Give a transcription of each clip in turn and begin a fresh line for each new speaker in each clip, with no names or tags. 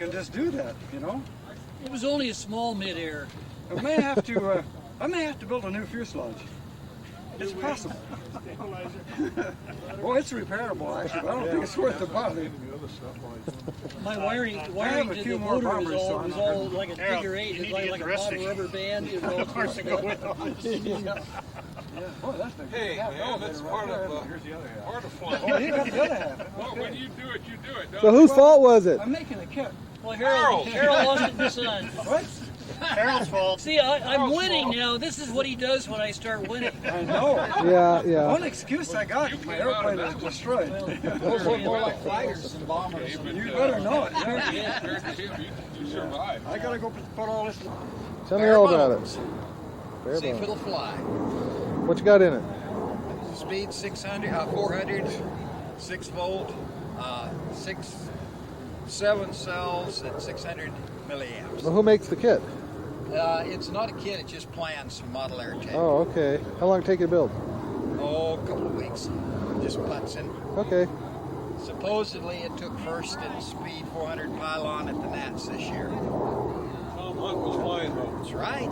can just do that, you know.
It was only a small mid-air.
I may have to build a new fuselage. It's possible. Well, it's repairable actually, but I don't think it's worth the bother.
My wiring to the motor was all like a figure eight. It's like a bottle rubber band. You know,
Oh, that's the
Hey, man, that's part of flying.
Oh, you got the other half.
Well, when you do it, you do it.
So whose fault was it?
I'm making a kit.
well, Harold lost it this time.
What?
Harold's fault.
See, I'm winning now. This is what he does when I start winning.
I know.
Yeah.
One excuse I got, my airplane was destroyed.
Those look more like fighters than bombers.
You better know it.
You survive.
I gotta go put all this.
Tell me all about it.
See if
Bare
it'll fly.
bones. What you got in it?
Speed 400, 6 volt, 7 cells at 600 milliamps.
Well, who makes the kit?
It's not a kit, it's just plans from Model Air Tech.
Oh, okay. How long did it take you to build?
Oh, a couple of weeks. Just putzing.
Okay.
Supposedly it took first in Speed 400 pylon at the Nats this year.
Tom Hunt was flying though.
That's right.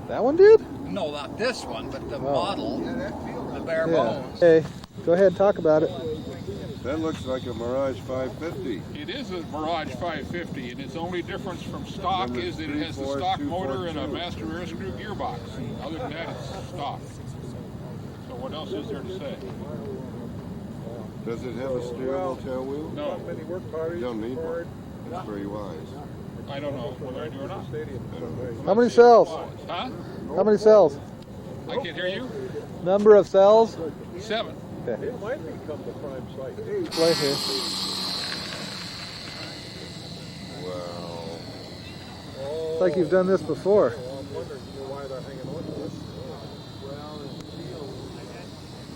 That one did?
No, not this one, but the model, the bare
Yeah.
bones.
Okay. Go ahead, talk about it.
That looks like a Mirage 550.
It is a Mirage 550, and its only difference from stock is that it has the stock motor and a master air screw gearbox. Other than that, it's stock. So what else is there to say?
Does it have a steerable tail wheel?
No,
You don't need one. That's very wise.
I don't know whether I do or not.
I don't know.
How many cells?
Huh?
How many cells?
I can't hear you.
Number of cells?
7.
Okay.
It might become the prime site.
Right here.
Wow.
It's like you've done this before.
Well, I'm wondering why they're hanging on to this.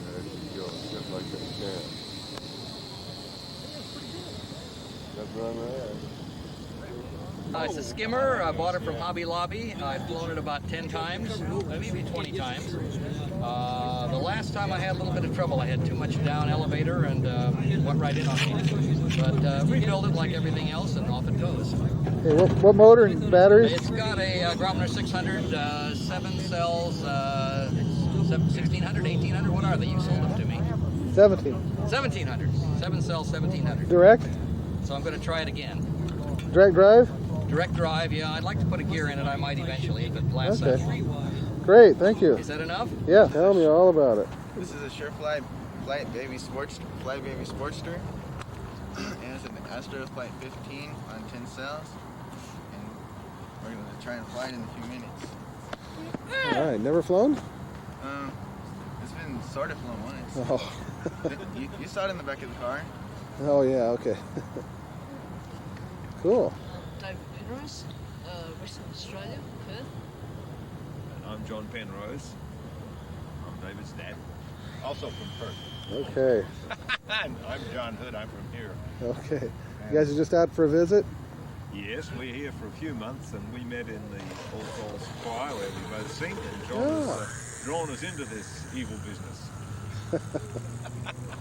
There she goes, just like a cat. That's what I'm at.
It's a skimmer. I bought it from Hobby Lobby. I've flown it about 10 times, maybe 20 times. The last time I had a little bit of trouble. I had too much down elevator and went right in on me. But rebuilt it like everything else and off it goes.
Okay, what motor and batteries?
It's got a Gromner 600, 7 cells, 1600, 1800. What are they? You sold them to me.
17.
1700. 7 cells, 1700.
Direct?
So I'm going to try it again.
Direct drive?
Direct drive, yeah. I'd like to put a gear in it. I might eventually, but last
Okay.
time.
Great, thank you.
Is that enough?
Yeah, tell me all about it.
This is a Surefly Flight Baby Sportster, and it's an Astro Flight 15 on 10 cells, and we're going to try and fly it in a few minutes.
All right, never flown?
It's been sort of flown once.
Oh,
You saw it in the back of the car.
oh yeah, okay. Cool.
David Penrose, Western Australia, Perth.
And I'm John Penrose. I'm David's dad. Also from Perth.
Okay.
And I'm John Hood. I'm from here.
Okay. You guys are just out for a visit?
Yes, we're here for a few months, and we met in the All Souls Choir where we both sing, and John has drawn us into this evil business.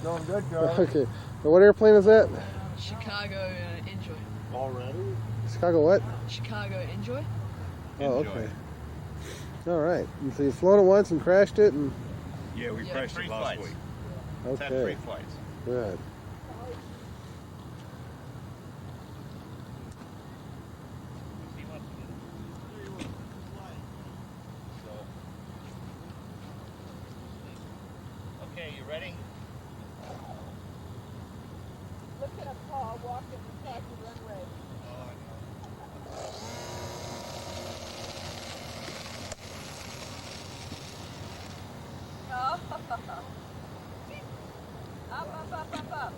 Going good, Charlie.
Okay. Now, what airplane is that?
Chicago Enjoy.
Already?
Chicago what?
Chicago Enjoy.
Oh, okay. All right. And so you've flown it once and crashed it, and
Yeah, we crashed it last week.
okay.
It's had 3 flights.
Good.
Okay, you ready?
Look at a paw walking the taxi runway. Oh. Up.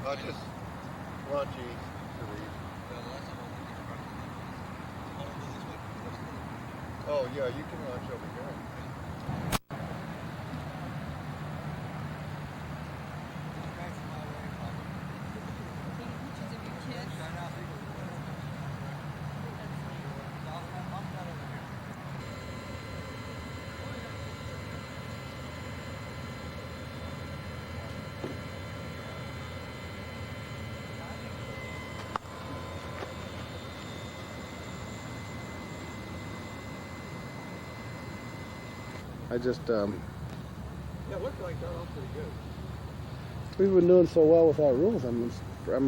Oh, just
Launch east to the east. Oh yeah, you can launch over here.
I just,
Yeah, it looked like that was pretty good.
we've been doing so well without rules, I'm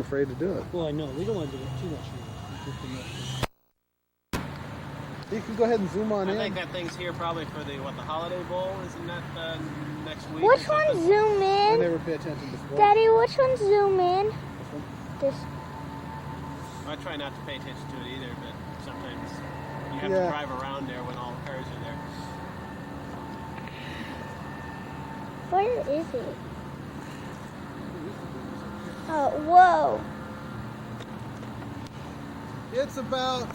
afraid to do it.
Well, I know. We don't want to do too much.
You can go ahead and zoom on in.
I think that thing's here probably for the Holiday Bowl, isn't that next week?
Which one zoom
I
in?
never pay attention to sport.
Daddy, which one zoom in? This.
I try not to pay attention to it either, but sometimes you have to drive around there when all the cars are there.
Where is it? Oh, whoa.
It's about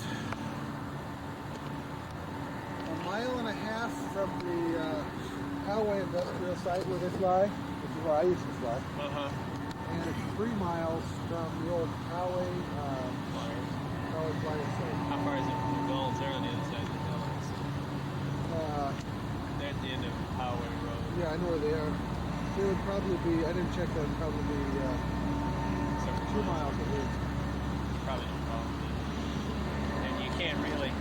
a mile and a half from the Poway industrial site where they fly, which is where I used to fly. And it's 3 miles from the old Poway flying site.
How far is it from the Gulls? They're on the other side of the Gulls. They're at the end of Poway Road.
Yeah, I know where they are. They would probably be, I didn't check that, probably be 2 miles at least.
Probably no problem. And you can't really.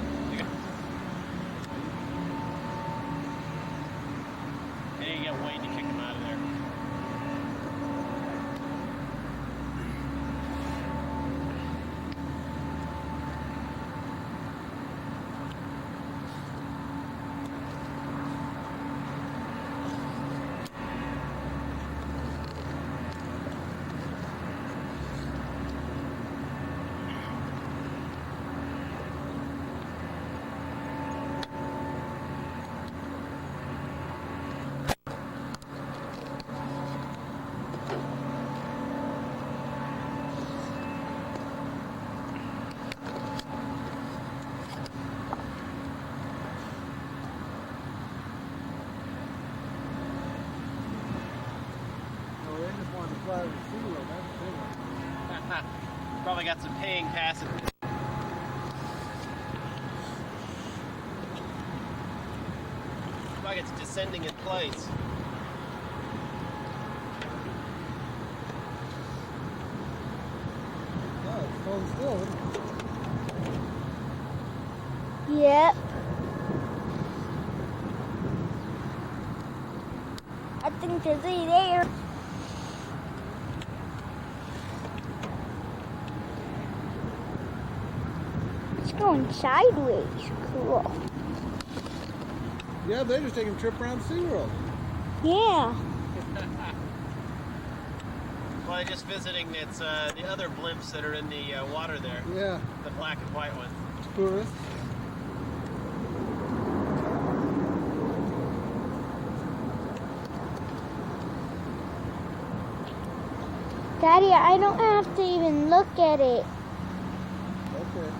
And you get Wayne to kick him out of there. Probably got some paying passengers. Looks like it's descending in place.
Yeah, it's going still, isn't it?
Yep. I think there's a there. It's going sideways. Cool.
Yeah, they're just taking a trip around SeaWorld.
Yeah.
Well, just visiting. It's the other blimps that are in the water there.
Yeah.
The black and white ones.
Tourists.
Daddy, I don't have to even look at it
Okay.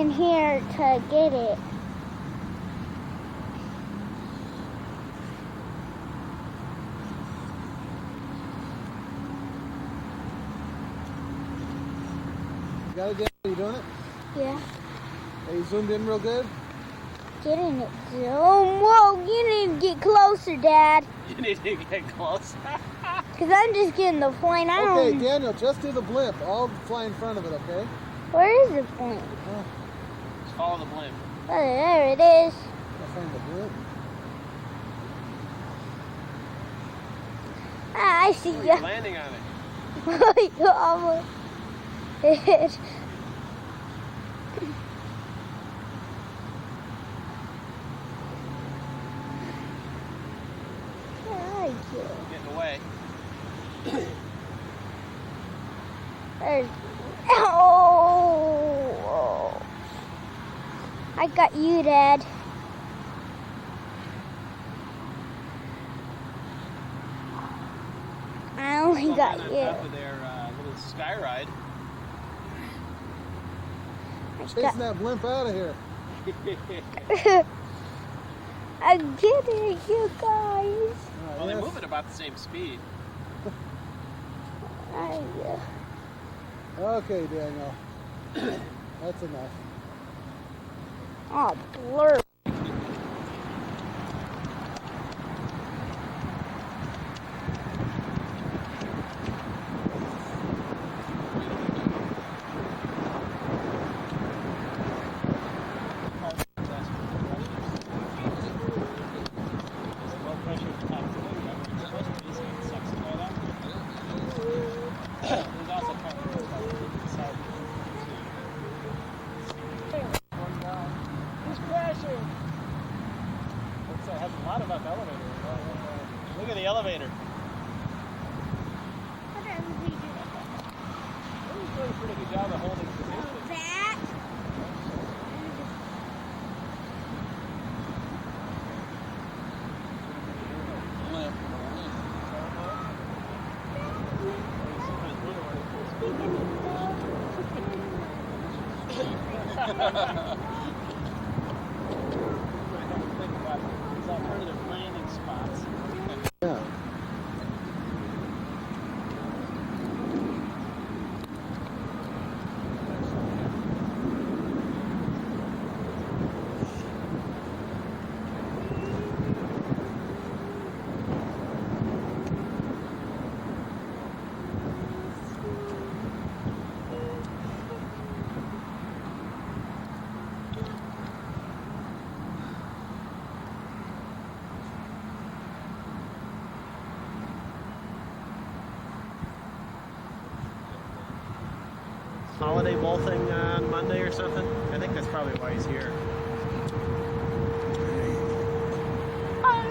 in here to get it.
You got it, Dad? Are you doing it?
Yeah.
Are you zoomed in real good?
Getting it zoom. Whoa, you need to get closer, Dad.
You need to get close.
Because I'm just getting the point. I
Okay,
don't...
Daniel, just do the blimp. I'll fly in front of it, okay?
Where is the point?
Just follow the blimp.
Oh, there it is.
I'll find the blimp.
Ah, I see
You're
you.
landing on it.
You almost hit. I like you.
Getting away.
There's... Oh! I got you, Dad. I only got
On
you.
top of their little Skyride.
Chasing that blimp out of here.
I get it, you guys.
Well, they move at about the same speed.
Okay, Daniel. That's enough.
Oh, blur.
Look at the elevator. He's doing a pretty good job of holding position.
That.
These alternative landing spots.
Yeah.
Holiday bowl thing on Monday or something? I think that's probably why he's here. I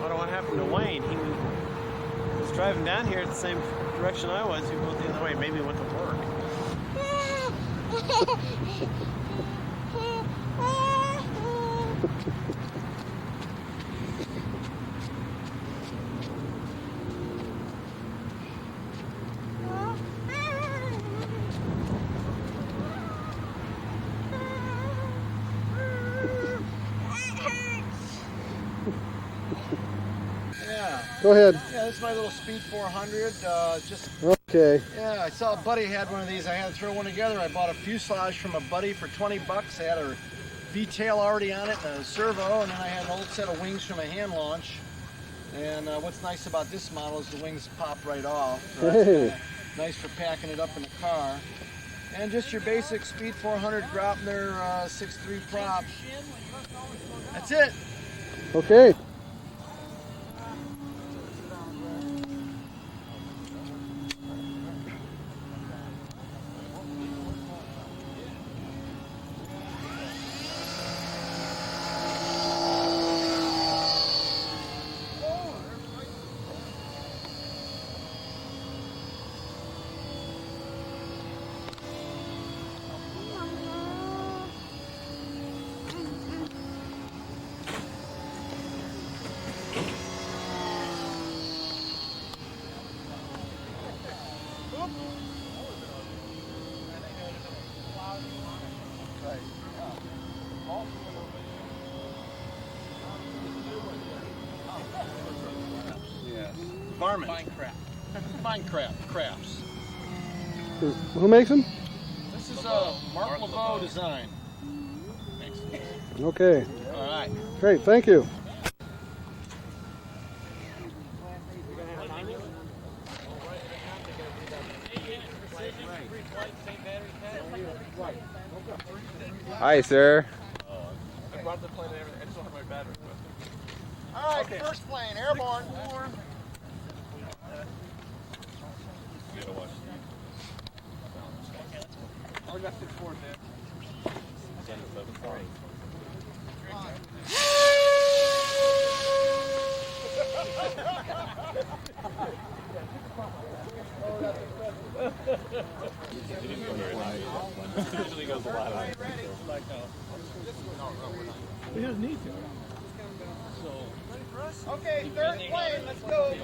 don't know what happened to Wayne. He was driving down here the same direction I was. He went the other way. Maybe he went to work.
Go ahead.
Yeah, this is my little Speed 400.
Okay.
Yeah, I saw a buddy had one of these. I had to throw one together. I bought a fuselage from a buddy for 20 bucks. I had a V-tail already on it and a servo, and then I had an old set of wings from a hand launch. And what's nice about this model is the wings pop right off. So that's kinda nice for packing it up in the car. And just your basic Speed 400 Grapner 6.3 prop. That's it.
Okay.
Varmint.
Fine crap. Fine crafts.
Who makes them?
This is a Mark Laveau design.
Okay.
All right.
Great. Thank you.
Hi, sir.
I brought the plane and everything. I just don't have my battery.
All right, first plane, airborne.
I got 6-4 there.
Usually goes a lot higher.
He doesn't need to.
Okay, third plane, let's go.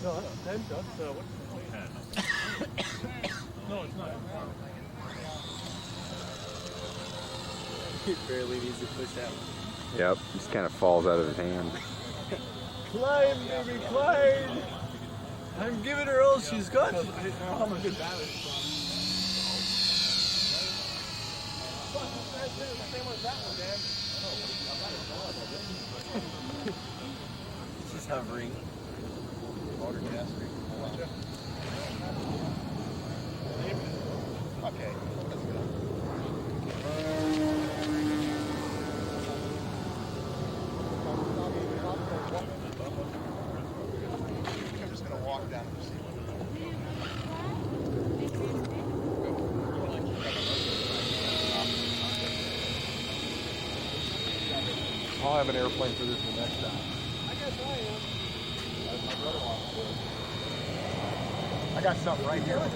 No, that's what's no, it's not.
It barely needs to push out. Yep, just kind of falls out of his hand.
Climb, baby, climb! I'm giving her all she's got. I'm a good balance.
She's hovering.
Motor gas. Okay. I'm just going to walk down and see
I'll have an airplane for this the next time.
I guess I am.
My brother wants to. I got something right here. Yep.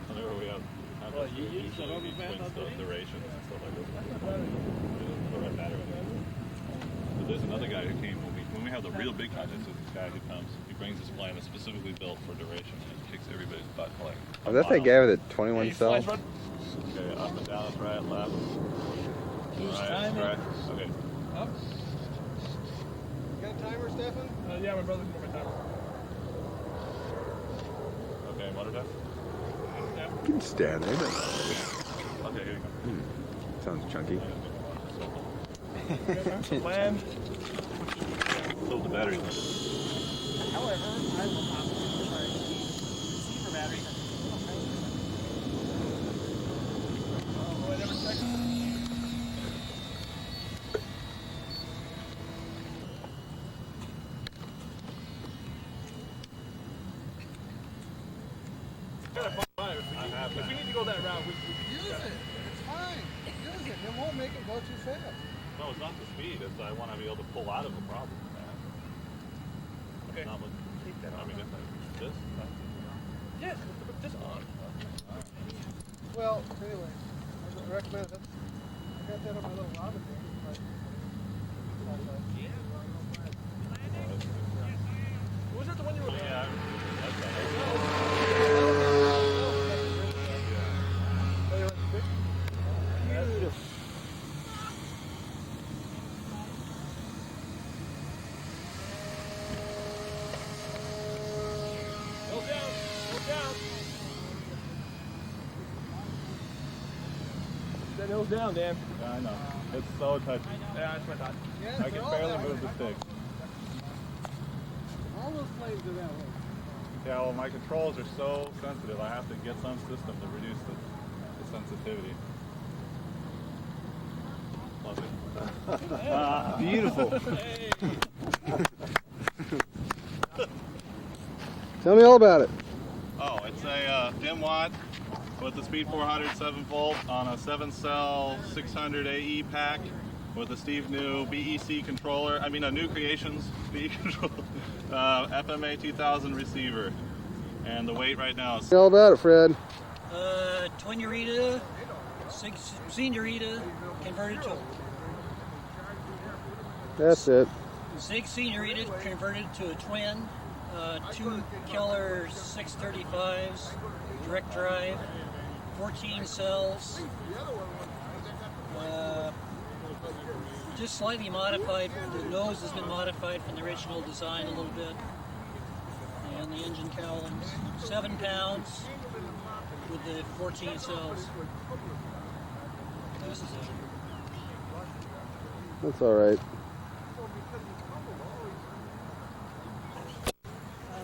Whenever we have durations and stuff like this. But there's another guy who came when we have the real big contests. There's this guy who comes. He brings this plane that's specifically built for duration and kicks everybody's butt like.
Was that that guy with the 21 cell?
Okay, up and down, that's right, left. Right, correct. Okay.
Up.
You got a timer, Stefan?
Yeah, my brother can put my timer.
Okay, motor test.
You can stand there.
Okay, here you go.
Sounds chunky.
Land.
Load the battery.
However, I will not receiver battery.
If we need to go that route, we
use it. It's fine. Use it. It won't make it go too fast.
No, it's not the speed. It's I want to be able to pull out of a problem.
Okay.
Not like, I mean, if this.
Yes, put this on.
Well, anyway, I recommend that. I got that on my little Robin thing.
Was that the one you were?
Yeah.
Beautiful.
Hold down. Hold down. That nose down, Dan.
Yeah, I know. It's so touchy.
Yeah, that's what I thought.
Yes,
I can
they're all
barely
that way.
move the stick.
All those planes are that way.
Yeah, well, my controls are so sensitive. I have to get some system to reduce the sensitivity. Love it.
Beautiful.
Hey.
Tell me all about it.
Oh, it's a dim watt with the Speed 400 7-volt on a 7-cell 600 AE pack with a Steve New BEC controller. I mean, a New Creations BE controller. FMA 2000 receiver. And the weight right now is...
Tell me all about it, Fred.
Twin Ureta, Seniorita converted to
That's it.
6 Seniorita converted to a twin, 2 Keller 635s, direct drive, 14 cells, just slightly modified. The nose has been modified from the original design a little bit, and the engine cowlings. 7 pounds with the 14 cells. This is it.
That's all right.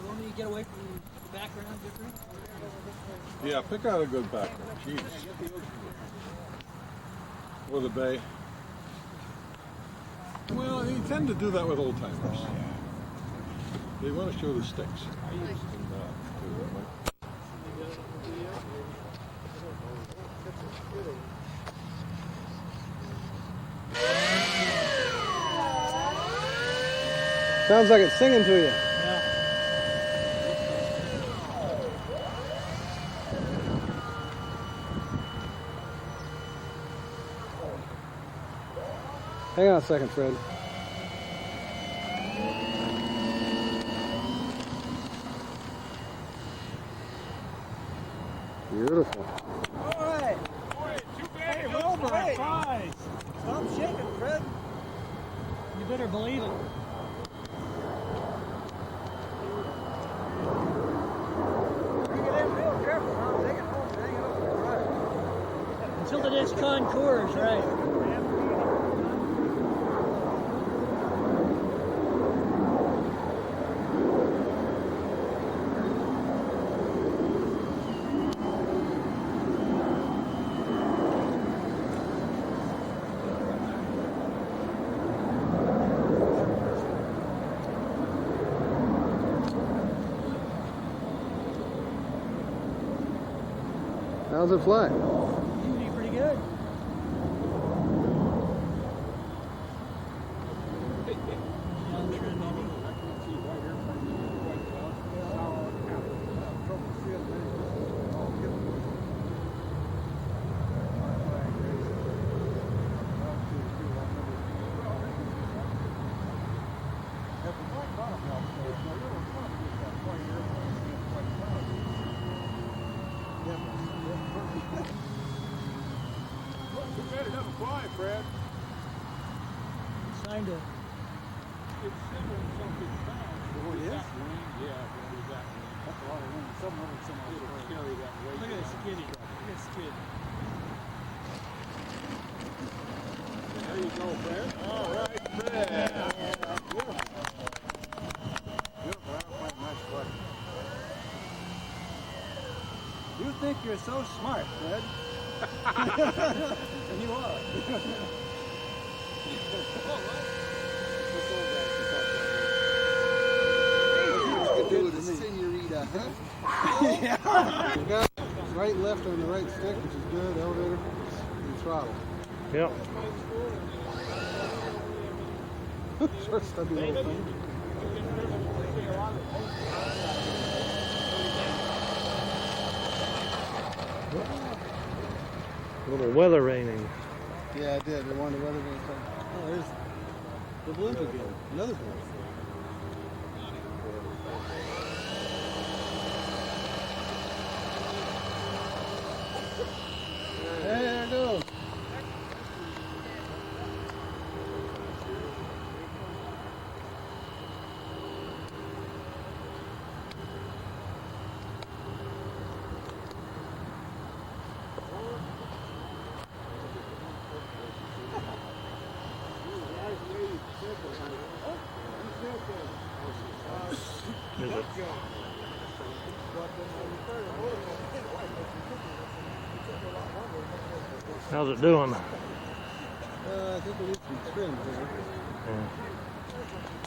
Want me to get away from the background, Jeffrey?
Yeah, pick out a good background. Jeez. Or the bay. Well, you tend to do that with old timers. They want to show the sticks.
Sounds like it's singing to you. Hang on a second, Fred. Beautiful.
All right. Hey, Wilbur, nice. Stop shaking, Fred.
You better believe it.
Bring it in real careful, huh? Take it home, hang it over the drive.
Until the next concours, right?
How's it fly?
Seems to be pretty good.
It doesn't fly, Fred.
Signed to.
It's similar to something fast.
Oh, it is?
Yeah, we got wind.
That's a lot of wind. Some of it's
It'll carry that weight.
Look at this skiddy. Look at this skid.
There you go, Fred. All right, Fred.
Beautiful. That was quite a nice flight.
You think you're so smart, Fred. And you are.
Senorita, huh? Yeah. You got right, left on the right stick, which is good. Elevator and throttle.
Yep.
Short, stubby little thing.
A little weather raining.
Yeah, I did. We wanted weather vane. Oh, there's the blimp again. Another blimp. There it goes.
Is it? How's it doing?
I think we need some trim here.
Yeah.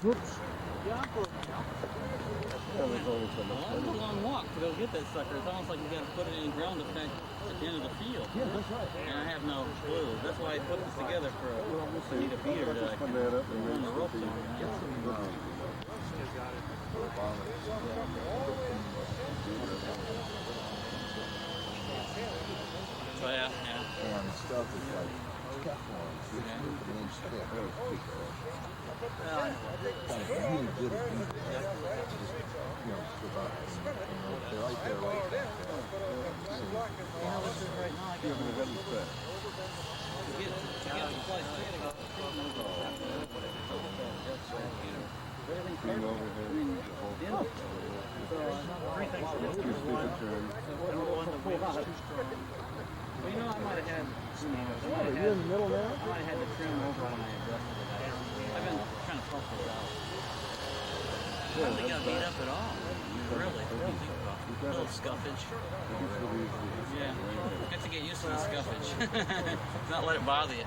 Whoops.
Well, that's a long walk to go get that sucker. It's almost like you got to put it in ground effect at the end of the field.
Yeah, that's right.
And I have no clue. That's why I put this together for I need a beater that I can run the ropes on. So yeah.
And stuff is like Teflon. It's an inch thick. Really good at beating. Just, survives. They're right there like that.
Right now I got to get the flight. Well, you know, I might have had.
Are you in the middle now?
I might have had to trim over when I adjusted it. I've been trying to pump this out. I don't think got beat up at all. Really? A little scuffage. Yeah. You have to get used to the scuffage. Not let it bother you.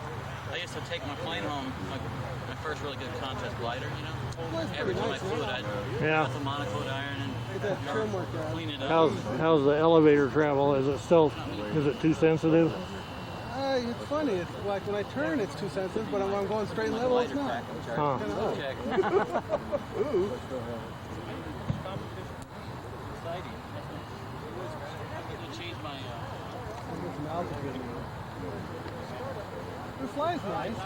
I used to take my plane home, like my first really good contest glider, you know? Every time I flew it, I'd put the monocode iron and clean it up.
How's the elevator travel? Is it too sensitive?
It's funny. It's like when I turn, it's too sensitive, but when I'm going straight and level, it's not.
Huh.
Ooh. The fly's nice.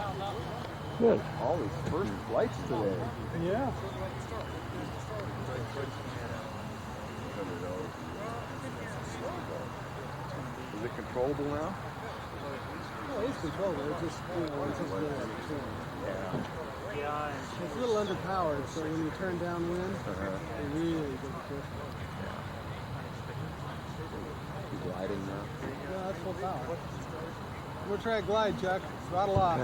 Good. All his first flights today.
Yeah.
Is it controllable now?
Oh, it's controllable. It's just, it's just really undertuned.
Yeah.
It's a little underpowered, so when you turn downwind, it really gives a push.
Gliding now.
Yeah, that's full power. We'll try a glide, Chuck. Throttle off.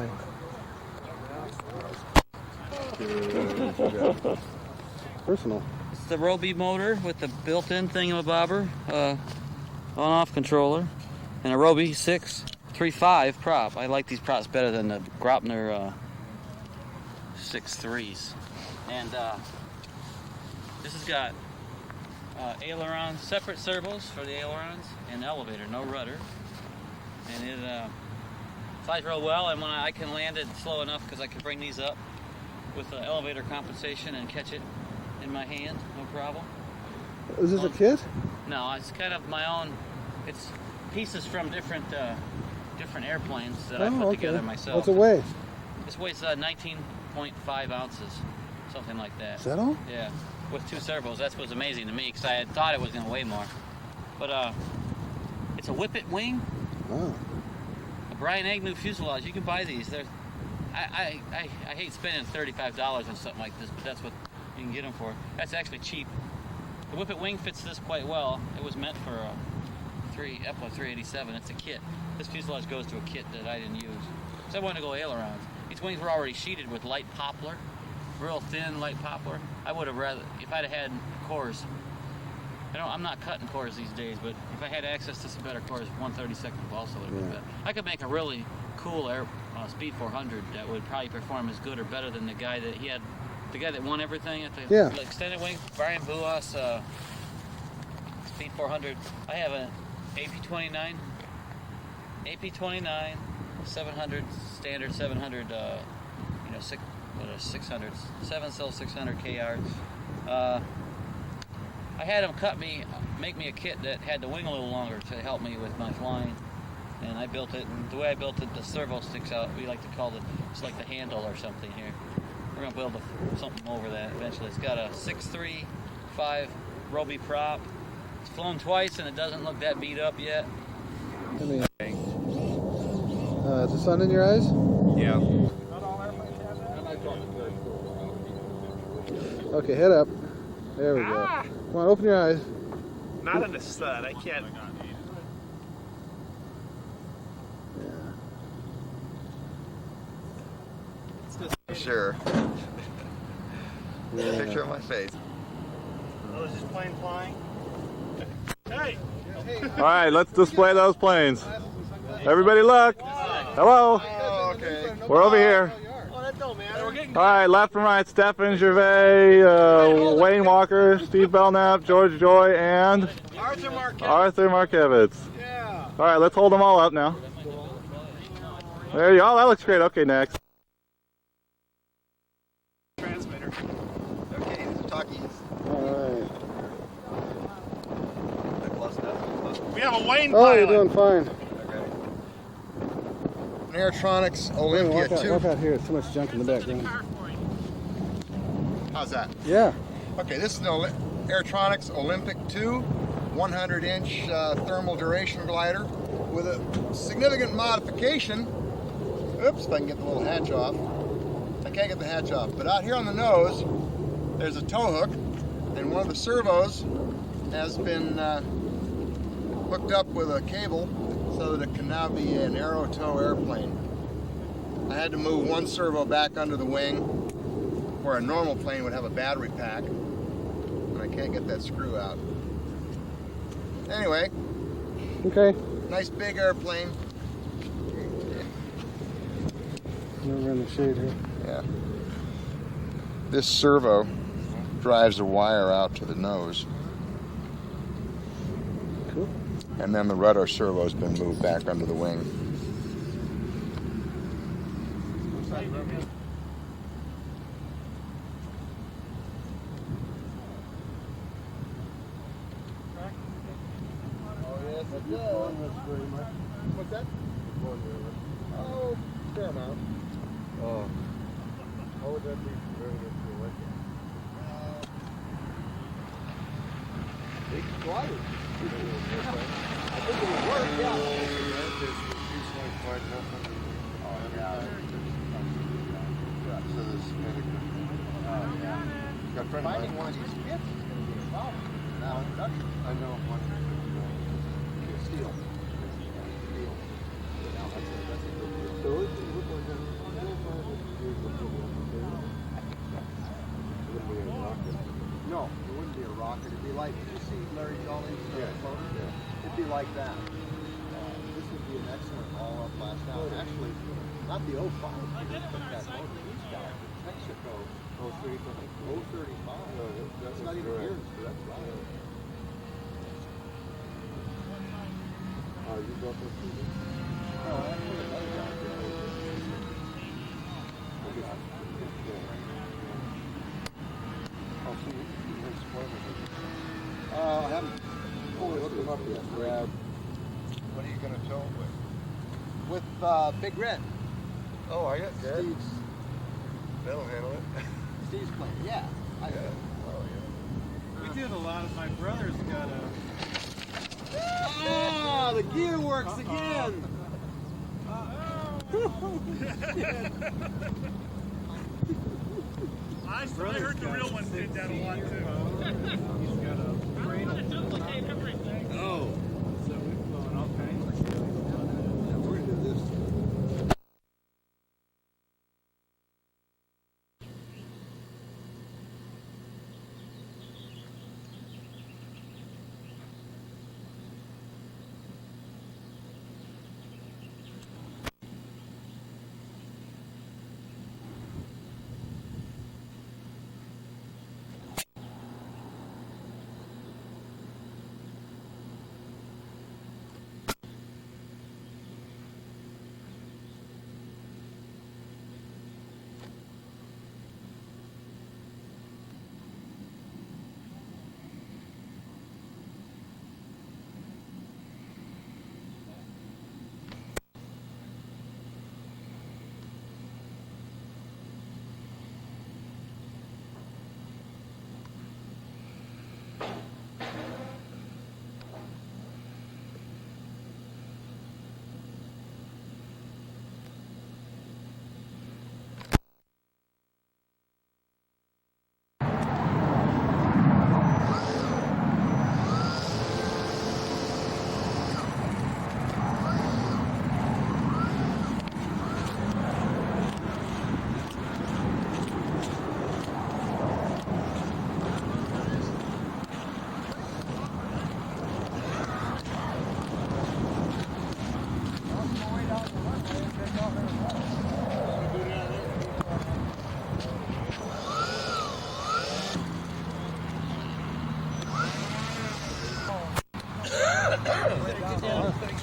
Personal.
It's the Roby motor with the built-in thingamabobber on-off controller and a Roby 635 prop. I like these props better than the Graupner 6.3s. And this has got ailerons, separate servos for the ailerons, and elevator, no rudder. And it flies real well, and when I can land it slow enough because I can bring these up with the elevator compensation and catch it in my hand, no problem.
Is this a kit?
No, it's kind of my own. It's pieces from different airplanes that I put together myself.
What's it weigh?
This weighs 19.5 ounces, something like that.
Is that all?
Yeah, with 2 servos. That's what's amazing to me because I had thought it was going to weigh more. But it's a Whippet wing.
Oh.
A Brian Agnew fuselage. You can buy these. They're I hate spending $35 on something like this, but that's what you can get them for. That's actually cheap. The Whippet wing fits this quite well. It was meant for a EPA 387. It's a kit. This fuselage goes to a kit that I didn't use. So I wanted to go ailerons. These wings were already sheeted with light poplar, real thin light poplar. I would have rather, if I'd have had cores. I'm not cutting cores these days, but if I had access to some better cores, 132nd also would have been better. I could make a really cool Speed 400 that would probably perform as good or better than the guy that won everything at the extended wing, Brian Buas, Speed 400. I have an AP29, 700 standard 700, 600, 7-cell 600 K yards. I had them make me a kit that had the wing a little longer to help me with my flying. And I built it, and the way I built it, the servo sticks out. We like to call it, it's like the handle or something here. We're going to build something over that eventually. It's got a 635 Roby prop. It's flown twice, and it doesn't look that beat up yet.
Is the sun in your eyes?
Yeah.
Okay, head up. There we go. Come on, open your eyes.
Not in the stud. I can't.
Sure. Picture of my face.
Oh, is this plane flying? Hey!
All right, let's display those planes. Everybody look. Hello.
Oh, okay.
We're over here.
Oh, that don't matter. We're getting
All right, left and right, Stefan Gervais, Wayne Walker, Steve Belknap, George Joy, and Arthur Markevitz.
Yeah.
All right, let's hold them all up now. There you go. Oh, that looks great. Okay, next.
Transmitter.
Okay, these are talkies.
Alright.
We have a Wayne
Oh,
pilot.
you're doing fine.
Okay. An Aerotronics Olympia 2.
Walk out here. There's too much junk in the background.
How's that?
Yeah.
Okay, this is an Aerotronics Olympic 2 100-inch thermal duration glider with a significant modification. Oops, if I can get the little hatch off. I can't get the hatch off, but out here on the nose there's a tow hook, and one of the servos has been hooked up with a cable so that it can now be an aero tow airplane. I had to move one servo back under the wing where a normal plane would have a battery pack, and I can't get that screw out. Anyway,
okay.
Nice big airplane.
We're in the shade here.
Yeah. This servo drives a wire out to the nose.
Cool.
And then the rudder servo has been moved back under the wing.
Oh, yes, it does. What's that? Oh, fair amount.
Oh.
How would that be converted into electric?
Big glider. I think it would work, yeah.
So this kind of got a friend of
Finding
mine.
one of these kits is going to be a problem. Now, production.
I know one.
Steel.
So it looked like that. It wouldn't be a rocket.
No, it wouldn't be a rocket. It'd be like, you see Larry Jolly's floater?
Yeah.
It'd be like that. This would be an excellent all-up blast out. Actually, not the 05. They took that motor. He's got the Texaco 035. That's not even yours, but that's right.
You built this?
No, actually, another guy did.
I'll see his squadron.
I haven't fully looked him up yet.
What are you going to tow it with?
With Big Red.
Oh, are you?
Steve's.
That'll handle it.
Steve's plane, yeah. I
Yeah. Oh, yeah.
We did a lot of, my brother's got a...
Ah, the gear works again!
I heard the real one did that a lot too.
He's got a cradle.
Oh.
So we've blown all kinds of stuff.
Yeah, we're going to do this.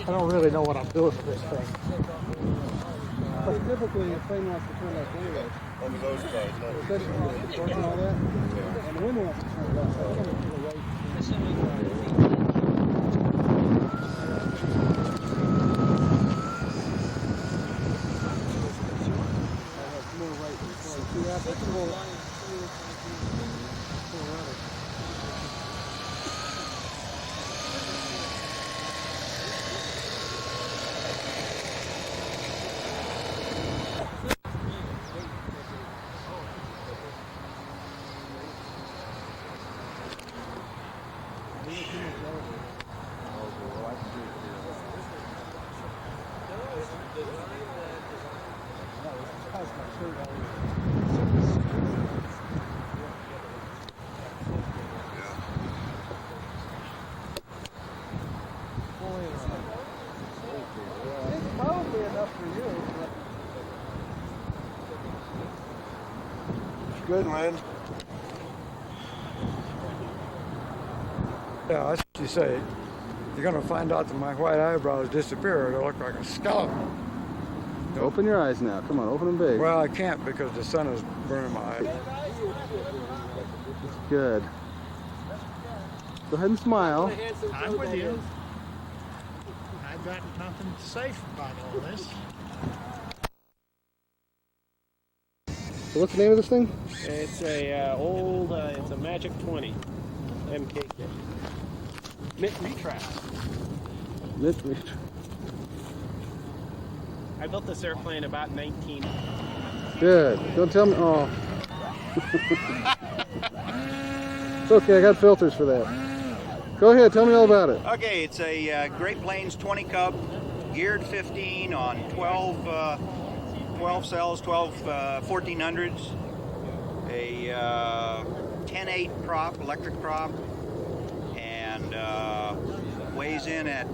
I don't really know what I'm doing with this thing. But typically, a plane wants to turn left anyway.
Over those guys, no.
Especially with the torque and all that. And the wind wants to turn left. So I'm going to the right. More right than forward. See that? That's a little... It's probably enough for you.
It's good, man.
Yeah, that's what you say. You're going to find out that my white eyebrows disappear. It'll look like a skeleton.
Open your eyes now. Come on, open them big.
Well, I can't because the sun is burning my eyes.
Good. Go ahead and smile.
I'm with you. I've got nothing safe about all this.
So what's the name of this thing?
It's a old, it's a Magic 20 MK kit. Mint retract. I built this airplane about 19.
Good. Don't tell me. Oh. It's okay. I got filters for that. Go ahead. Tell me all about it.
Okay, it's a Great Plains 20 Cub, geared 15 on 12 cells, 1400s, a 10/8 prop, electric prop, and weighs in at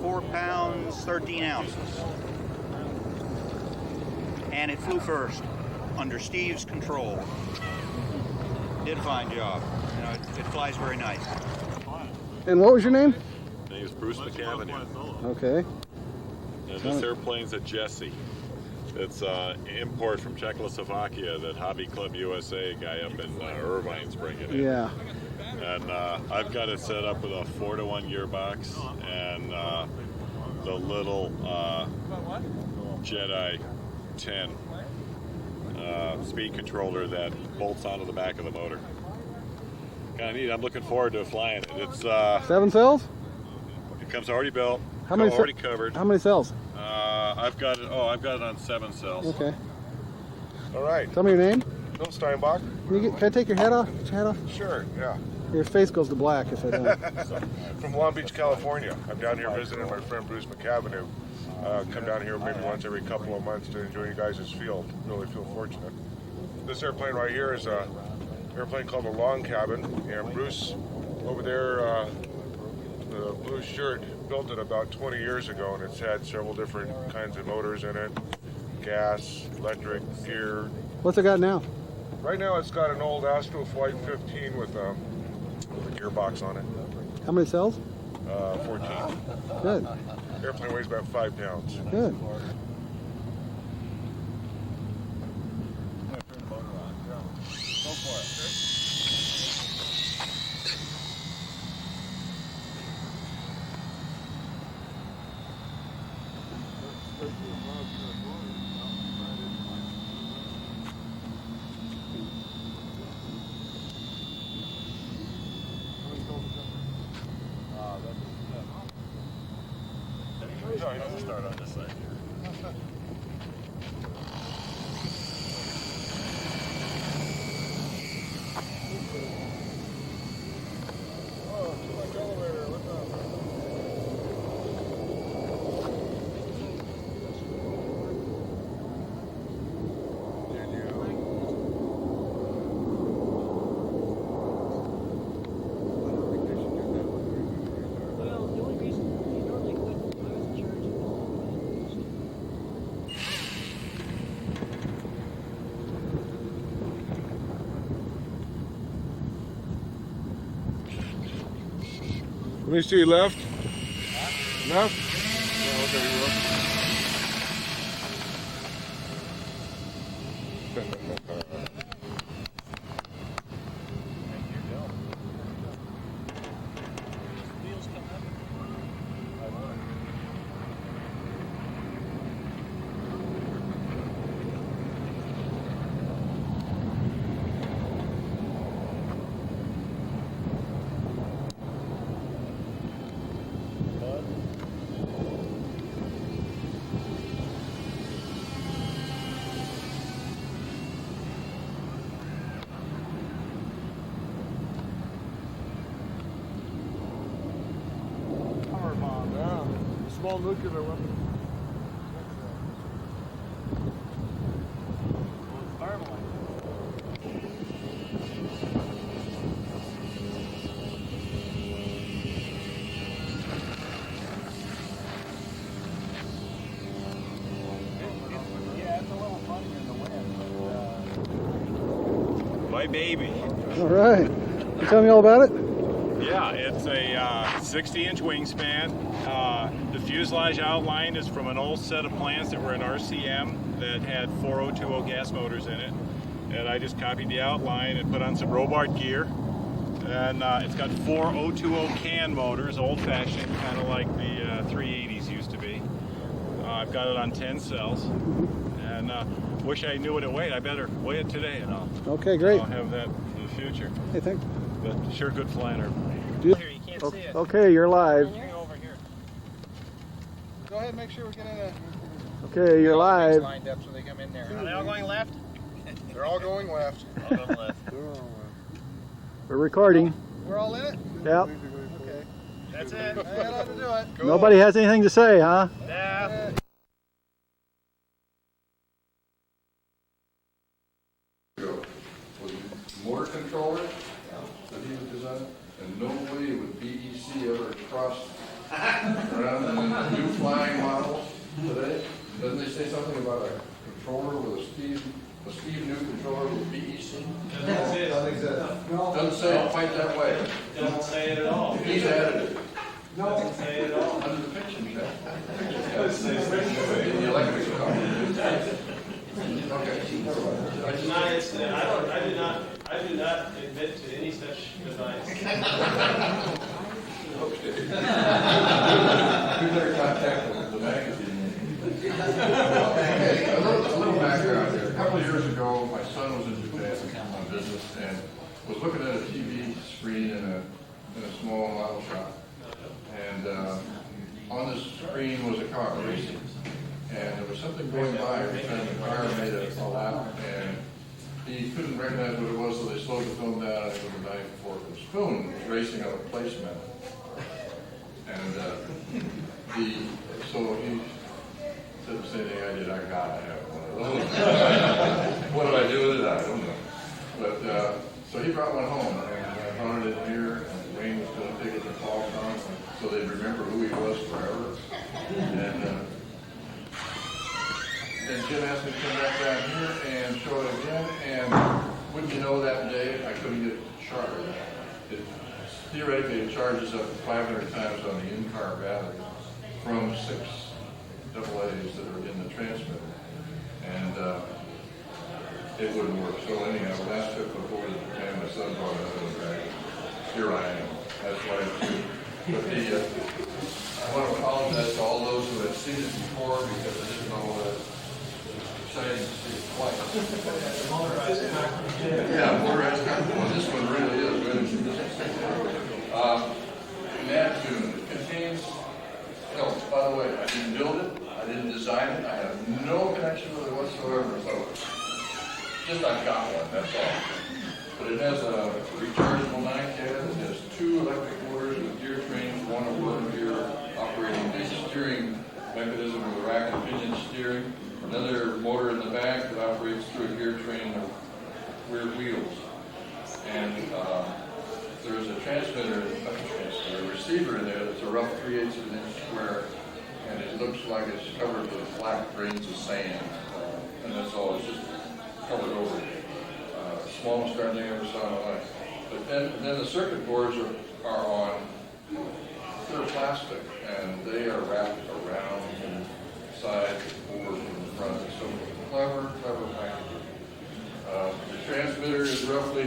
4 pounds 13 ounces. And it flew first under Steve's control. Did a fine job. You know, it flies very nice.
And what was your name?
My name is Bruce McAvenue.
Okay.
And this airplane's a Jessie. It's an import from Czechoslovakia that Hobby Club USA guy up in Irvine's bringing in.
Yeah.
And I've got it set up with a 4-to-1 gearbox and the little Jedi 10 speed controller that bolts onto the back of the motor. Kind of neat. I'm looking forward to flying it. It's
7 cells?
It comes already built.
How many?
Already covered.
How many cells?
I've got it. Oh, I've got it on 7 cells.
Okay.
All right.
Tell me your name.
Bill Steinbach.
Can I take your hat off? Get your hat off?
Sure. Yeah.
Your face goes to black if I don't.
From Long Beach, California. I'm down here visiting my friend Bruce McAvenue. Come down here maybe once every couple of months to enjoy you guys' field. Really feel fortunate. This airplane right here is an airplane called a long cabin, and Bruce over there, the blue shirt, built it about 20 years ago, and it's had several different kinds of motors in it, gas, electric, gear.
What's it got now?
Right now it's got an old Astro Flight 15 with a gearbox on it.
How many cells?
14.
Good.
Airplane weighs about 5 pounds.
Good.
Go for it.
No, he doesn't start on this side here.
Let me see left. Left? Yeah, okay, you will. Small nuclear weapon.
Yeah, it's a little funny in the wind. My baby.
All right. You tell me all about it?
Yeah, it's a 60-inch wingspan. The fuselage outline is from an old set of plans that were in RCM that had 4020 gas motors in it. And I just copied the outline and put on some Robart gear. And it's got 4 020 can motors, old-fashioned, kind of like the 380s used to be. I've got it on 10 cells. And wish I knew what it weighed. I better weigh it today, and
Okay, great.
I'll have that for the future.
Hey, thanks.
But sure, good flying.
Here, you can't see it.
Okay, you're live.
Bring it over here.
Go ahead and make sure we get in a...
Okay, you're live.
Lined up so they come in there.
Are they all going left?
They're all going left.
All going left.
We're recording.
We're all in it?
Yep.
Okay.
That's it.
I had to do it.
Nobody has anything to say, huh?
Yeah.
Motor controller that he was designing, and no way would BEC ever cross around in the new flying models today. Doesn't they say something about a controller with a Steve new controller with BEC?
Doesn't exist. No.
Doesn't say it quite that way.
Doesn't say it at all.
He's added it.
No.
Doesn't say it at all.
Under the picture, in
Doesn't
the electric car.
I do not admit to any such device.
Okay. You better contact the magazine. Okay, a little background here. A couple of years ago, my son was in Japan on business and was looking at a TV screen in a small model shop. And on the screen was a car racing. And there was something going by every time the car made a lap, and he couldn't recognize what it was, so they slowed the film down, and it was a knife, fork, and spoon was racing on a placemat. And so he said the same thing I did. I gotta have one of those. What do I do with it? I don't know. But so he brought one home, and I found it in here, and Wayne was going to take it to Qualcomm, so they'd remember who he was forever. And then Jim asked me to come back down here and show it again, and wouldn't you know, that day I couldn't get it to charge. Theoretically, it charges up to 500 times on the in-car battery from 6 AA's that are in the transmitter, and it wouldn't work. So anyhow, last trip before Japan, my son brought it over back. Here I am. That's why I do. But I want to apologize to all those who had seen it before, because I didn't know that. Exciting to see it fly. Yeah, motorized cockpit. Well, this one really is good. Neptune. It contains, no, by the way, I didn't build it, I didn't design it, I have no connection with it whatsoever, so just I've got one, that's all. But it has a rechargeable 9-cat, it has 2 electric motors with gear trains, one a worm gear operating the steering mechanism with rack and pinion steering, another motor in the back that operates through a gear train of rear wheels. And there's a transmitter, a receiver in there that's a rough 3/8 of an inch square, and it looks like it's covered with black grains of sand, and that's all. It's just covered over. Smallest darn thing I ever saw in my life. But then the circuit boards are on clear plastic, and they are wrapped around from the side, over from the front. So clever packaging. The transmitter is roughly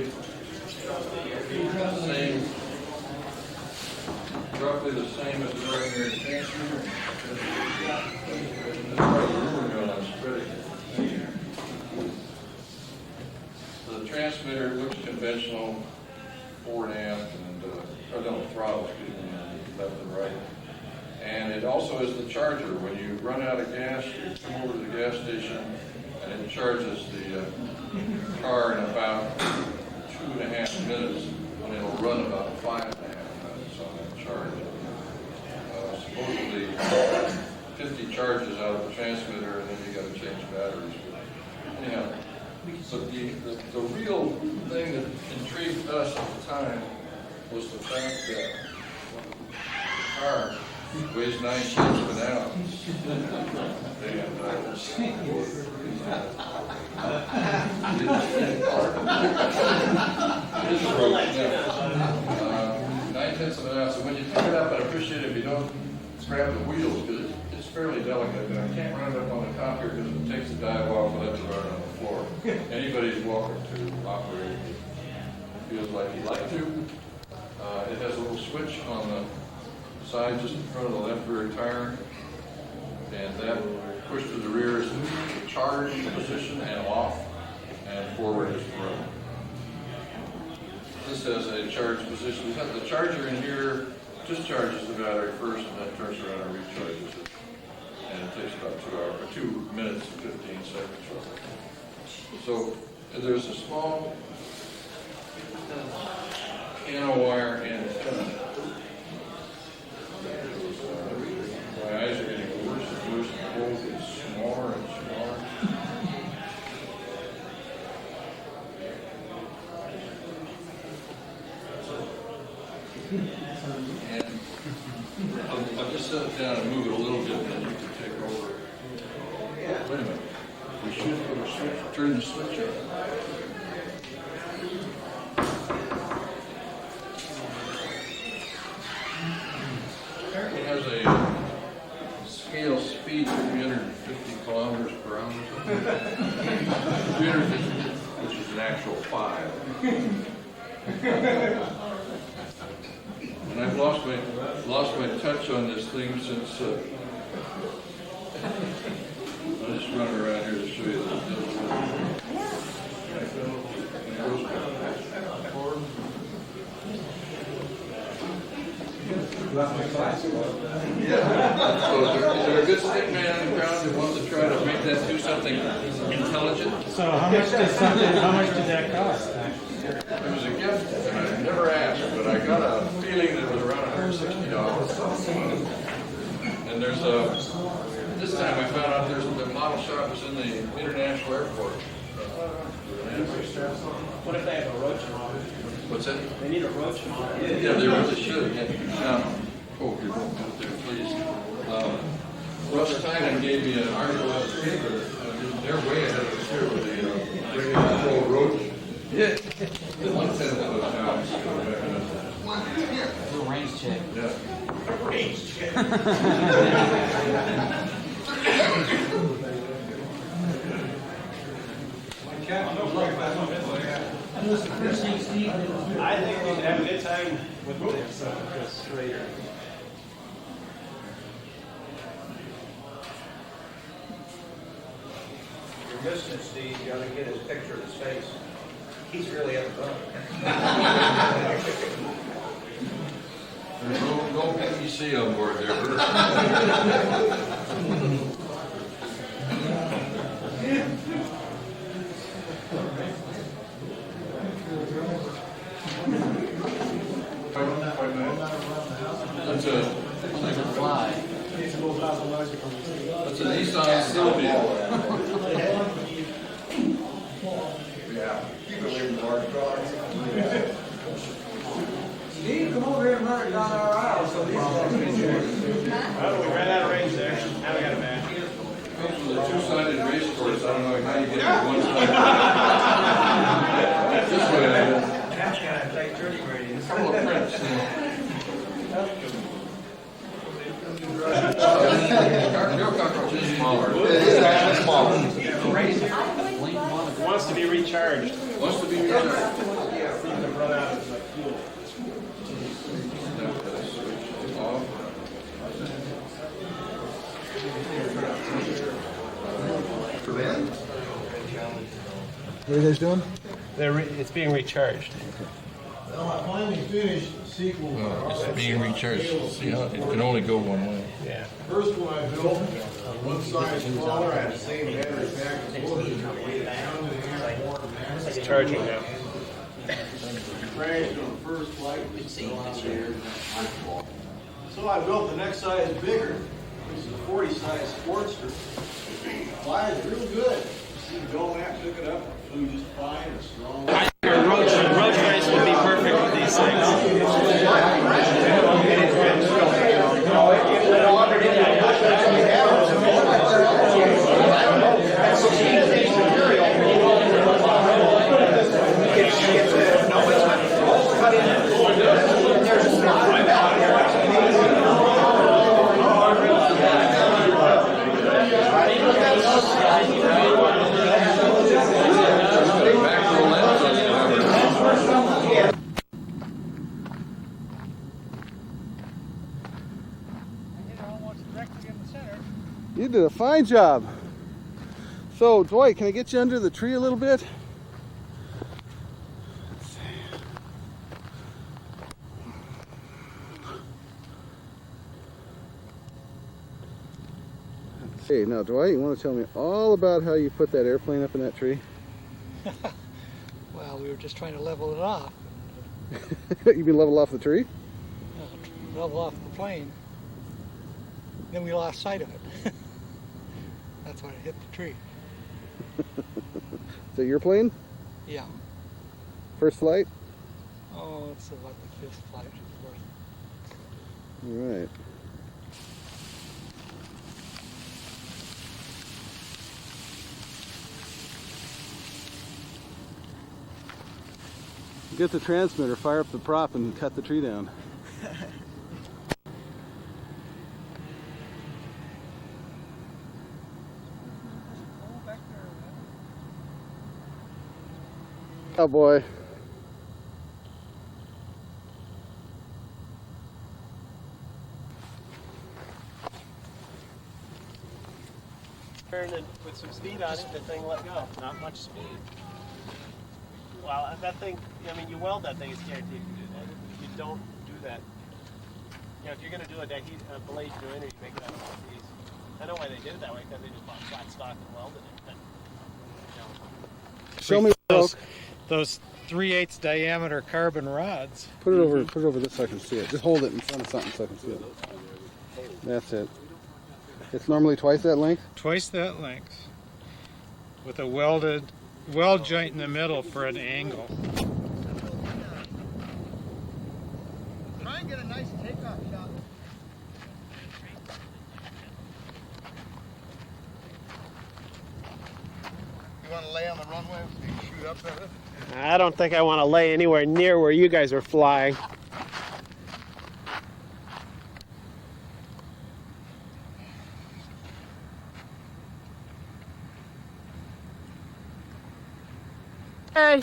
the same as the ordinary transmitter. That's why the rumor mill I'm spreading. So the transmitter looks conventional, forward amp, and throttle, left and right. And it also is the charger. When you run out of gas, you come over to the gas station, and it charges the car in about 2.5 minutes, and it'll run about 5.5 minutes on that charge. Supposedly 50 charges out of the transmitter, and then you got to change batteries. But anyhow, so the real thing that intrigued us at the time was the fact that the car weighs 9/10 of an ounce. And 9/10 of an ounce. And when you pick it up, I'd appreciate it if you don't grab the wheels, because it's fairly delicate, and I can't run it up on the top here because it takes the dive off and lets it run on the floor. Anybody's welcome to operate it. Feels like you'd like to. It has a little switch on the side just in front of the left rear tire, and that push to the rear is the charge position and off, and forward is throw. This has a charge position. We've got the charger in here, discharges the battery first, and then turns around and recharges it. And it takes about 2 minutes and 15 seconds roughly. So there's a small piano wire antenna. My eyes are getting worse and worse, and the hole gets smaller and smaller. And I'll just set it down and move it a little bit, and then you can take over. Wait a minute. We should put a switch, turn the switch on. It has a scale speed of 350 kilometers per hour. 350, which is an actual 5. And I've lost my touch on this thing since I'll just run around here to show you that it does work. Yeah. So is there a good stick man in the crowd that wants to try to make that do something intelligent?
So how much did that cost?
It was a gift, and I never asked, but I got a feeling that it was around $160. And there's this time I found out the model shop was in the international airport.
What if they have a roach model?
What's that?
They need a roach model.
Yeah, they really should. Yeah. Oh, you're going to there, please. Russ Tynan gave me an article out of the paper. They're way ahead of us here with the control roach. Yeah. One said that was now.
It's a range check.
Yeah. Range check.
I think we should have a good time with this Raider.
You're missing it, Steve. You gotta get his picture of his face. He's really having fun.
There's no PVC on board there. That's a fly. That's a Nissan Sylvia. Yeah. Keep it away from large dogs.
Steve, come over here and run it down our aisle so these guys can hear it.
Oh, we ran out of range there. Now we got it back.
Comes with a two-sided race course. I don't know how you get it one side. This way I did.
That's kind of tight turning radius.
A couple of prints. Your cockroach is smaller.
It's smaller.
It wants to be recharged.
Wants to be recharged.
Yeah, for you to run out of fuel.
Off.
What are you guys doing?
It's being recharged.
Well, I finally finished the sequel.
It's being recharged. See how it can only go one way.
Yeah.
First one I built, one size smaller, I had the same battery pack as both of them.
It's charging now.
Crashed on the first flight. So I built the next size bigger. This is a 40 size Sportster. Flies real good. See, Bill Matt took it up, flew just fine, it's strong.
Roach race would be perfect with these things.
You did a fine job. So, Dwight, can I get you under the tree a little bit? Okay, now Dwight, you want to tell me all about how you put that airplane up in that tree?
Well, we were just trying to level it off.
You mean level off the tree?
Level off the plane. Then we lost sight of it. That's when it hit the tree.
Is that your plane?
Yeah.
First flight?
Oh, it's about the 5th flight.
All right. Get the transmitter, fire up the prop, and cut the tree down. Oh boy.
Turn it with some speed on it, the thing let go. Not much speed. Well, that thing, I mean, you weld that thing, it's guaranteed to do that. If you don't do that, you know, if you're going to do a blade joiner, you make it out of piece. I know why they did it that way, because they just bought flat stock and welded it. But, you know.
Show me
those 3/8 diameter carbon rods.
Put it over this so I can see it. Just hold it in front of something so I can see it. That's it. It's normally twice that length?
Twice that length. With a weld joint in the middle for an angle.
Try and get a nice takeoff shot. You want to lay on the runway so you can shoot up at it?
I don't think I want to lay anywhere near where you guys are flying. Hey.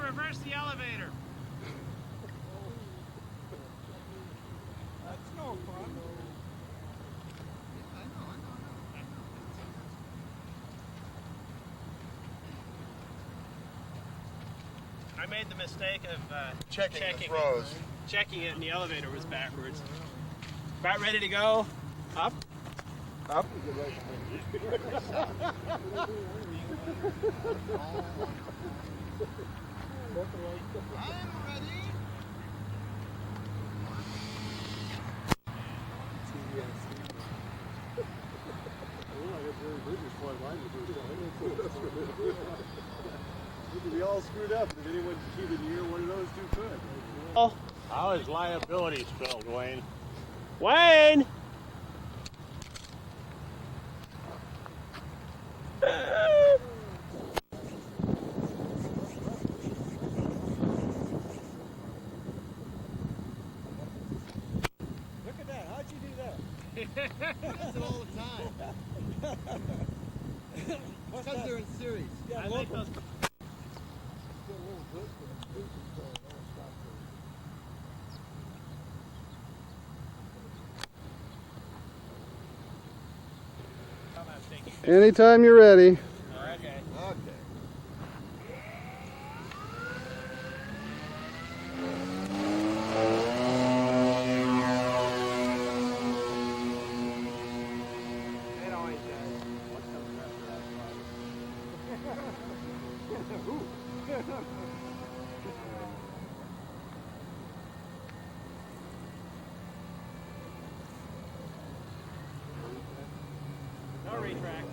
Reverse the elevator. That's no fun. I made the mistake of checking it, and the elevator was backwards. About ready to go. Up. Up.
I'm ready.
We all screwed up. If anyone cheated here, one of those two could.
Oh.
How is liability spelled, Wayne?
Wayne!
uses it all the time. Because they're in series.
I like those.
Anytime you're ready.
Okay. It always does. What comes after that? No retract.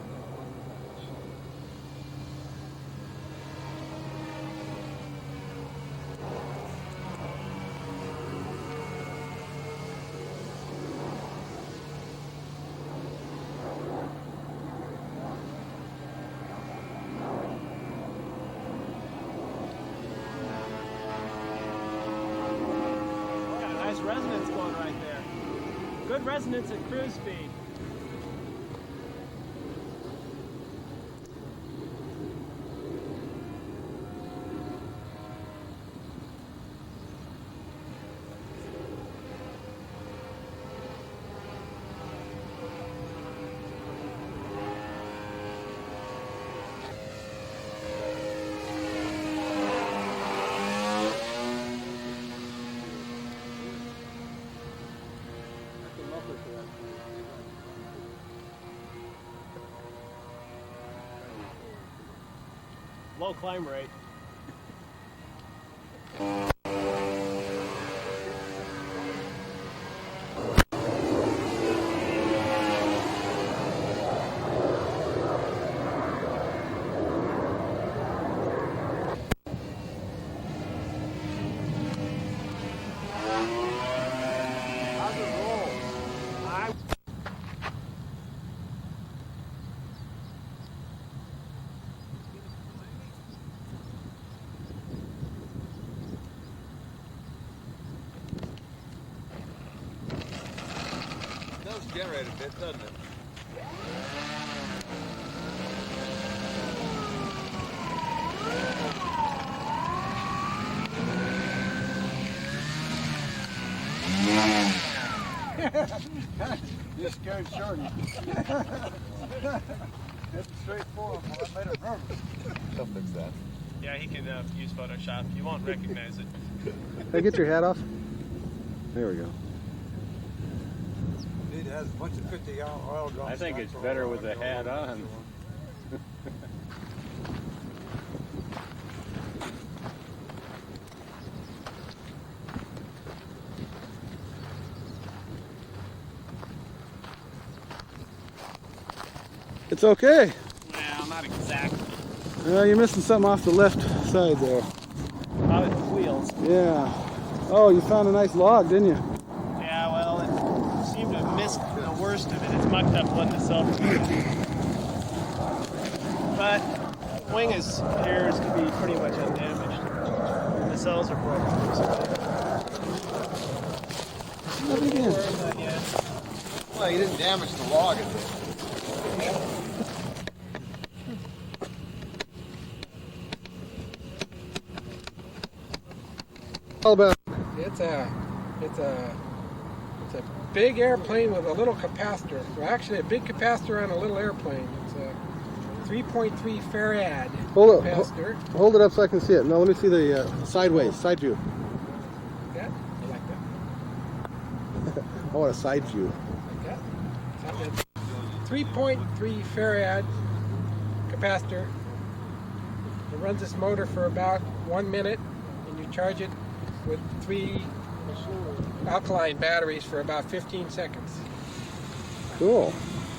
Got a nice resonance going right there. Good resonance at cruise speed. Low climb rate. How's it roll?
Does generate a bit, doesn't it?
You're scared shorty. It's straightforward, but I made it nervous.
He'll fix that.
Yeah, he can use Photoshop. You won't recognize it.
Can I get your hat off? There we go.
It has a bunch of 50-gallon oil drums.
I think it's better with the hat on.
It's okay.
Well, not exactly.
You're missing something off the left side there.
Out of the wheels.
Yeah. Oh, you found a nice log, didn't you?
Yeah, well, it seemed to have missed the worst of it. It's mucked up one itself. But wing appears to be pretty much undamaged. The cells are broken.
Nothing again.
Well, you didn't damage the log, is it?
All about.
It's a big airplane with a little capacitor. Well, actually, a big capacitor on a little airplane. It's a 3.3 farad capacitor.
Hold it up so I can see it. No, let me see the sideways, side view.
That? I like that.
I want a side view.
Like that. 3.3 farad capacitor. It runs this motor for about 1 minute, and you charge it with 3 alkaline batteries for about 15 seconds.
Cool.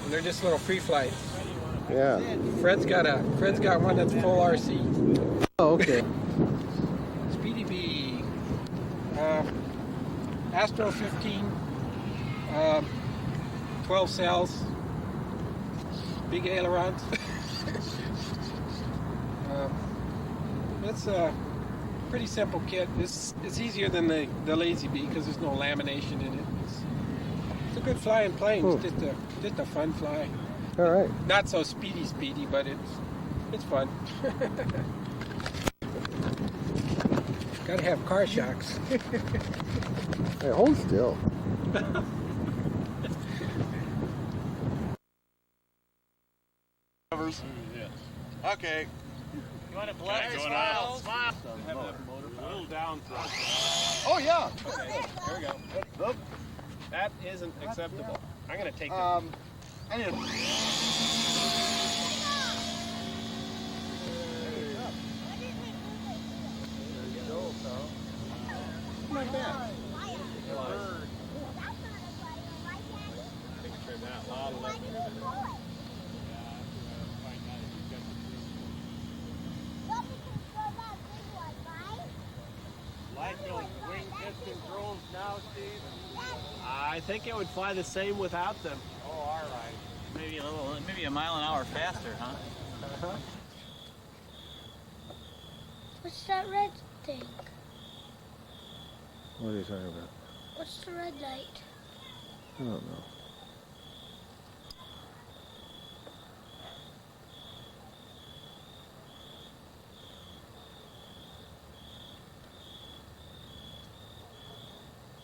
And they're just little free flights.
Yeah.
Fred's got one that's full RC.
Oh, okay.
Speedy B. Astro 15. 12 cells. Big ailerons. That's a pretty simple kit. It's easier than the Lazy Bee because there's no lamination in it. It's a good flying plane.
Cool.
It's just a fun fly.
All right.
Not so speedy, but it's fun. Gotta have car shocks.
Hey, hold still.
Okay.
You want to blow? Smile. Smile.
A little down thrust.
Oh yeah.
Okay, there we go. Look, that isn't acceptable. I'm gonna take it.
I need a...
Not bad. Trim that. A lot of left there.
Like those wing tip controls now, Steve?
I think it would fly the same without them.
Oh, all right.
Maybe a mile an hour faster, huh?
Uh-huh.
What's that red thing?
What are you talking about?
What's the red light?
I don't know.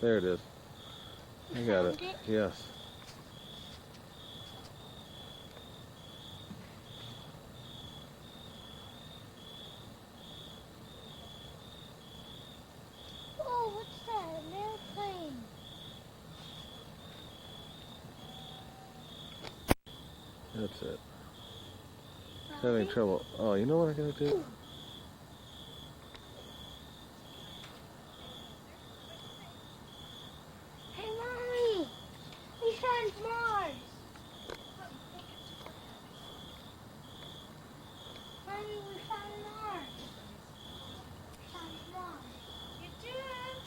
There it is. I got it. Yes.
Oh, what's that? An airplane.
That's it. Having trouble. Oh, you know what I'm gonna do?
Hey, Mommy! We found Mars! Mommy, we found Mars! We found Mars. You did?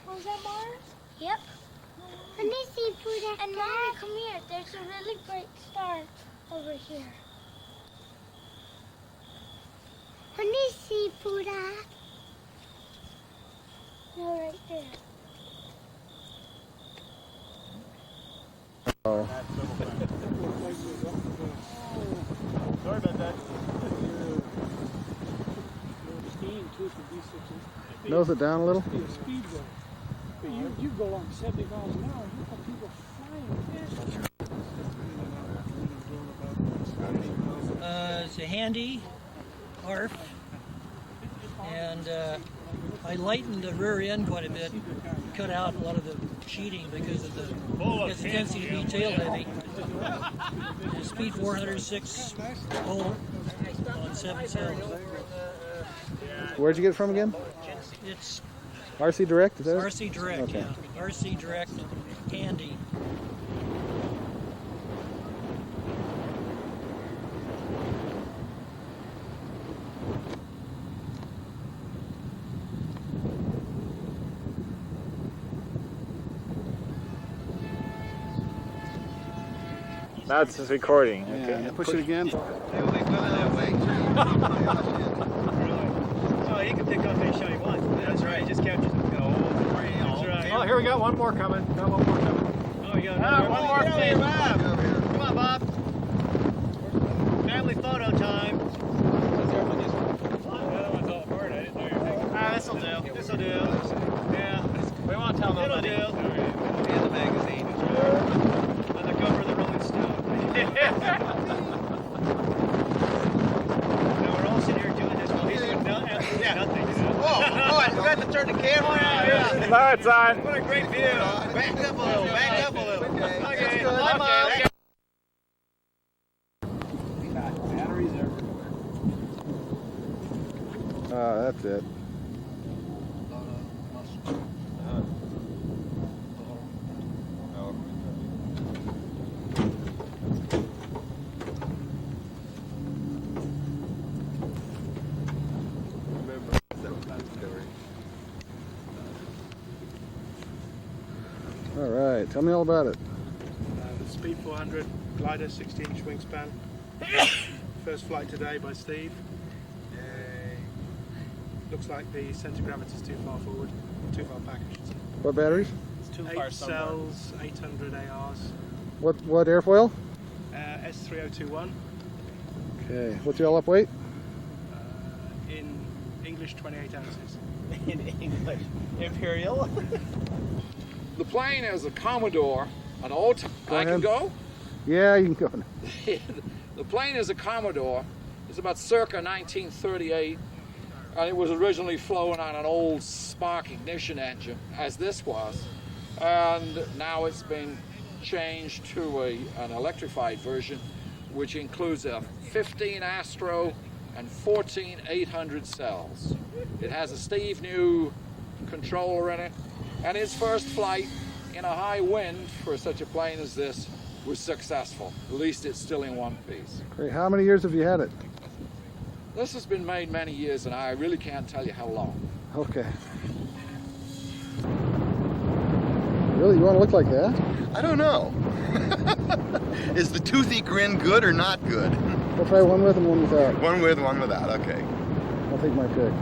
Was that Mars? Yep. Let me see, Buddha. And Mommy, come here. There's a really bright star over here. Let me see, Buddha. No, right there.
Oh.
Sorry about that.
Nose it down a little.
Speed though. But you go along 70 miles an hour, you have people flying
It's a handy ARF, and I lightened the rear end quite a bit, cut out a lot of the sheeting because of its tendency to be tail heavy. And speed 406 volt on 7 cells.
Where'd you get it from again?
It's
RC Direct, is that it?
RC Direct,
Okay.
yeah. RC Direct handy.
That's recording.
Yeah,
Okay.
push it again.
Oh, you can pick up any shot you want. That's right. Just capture them. That's right.
Oh, here we got one more coming. Got one more coming.
Oh, you got one more thing. Come on, Bob. Family photo time. This'll do. This'll do. Yeah.
We won't tell nobody.
It'll do.
It'll be in the magazine.
On the cover of the Rolling Stone. Now we're all sitting here doing this while he's doing nothing.
Oh, I forgot to turn the camera on.
Yeah.
Now it's on.
What a great view. Back up a little. Back up a little. Okay.
That's good.
Okay.
Batteries everywhere.
That's it. All right, tell me all about it.
The Speed 400 glider, 60-inch wingspan. First flight today by Steve. Looks like the centre of gravity is too far forward, too far back, I should say.
What batteries?
too
8
far somewhere.
cells, 800 ARs.
What airfoil?
S3021
Okay. What's your up weight?
in English 28 ounces.
In English. Imperial.
The plane is a Commodore, an old. I can go?
Yeah, you can go.
The plane is a Commodore. It's about circa 1938, and it was originally flown on an old spark ignition engine, as this was, and now it's been changed to an electrified version, which includes a 15 Astro and 14 800 cells. It has a Steve New controller in it, and his first flight in a high wind for such a plane as this was successful. At least it's still in one piece.
Great. How many years have you had it?
This has been made many years, and I really can't tell you how long.
Okay. Really, you want to look like that?
I don't know. Is the toothy grin good or not good?
We'll try one with and one without.
One with, one without, okay.
I'll take my pick.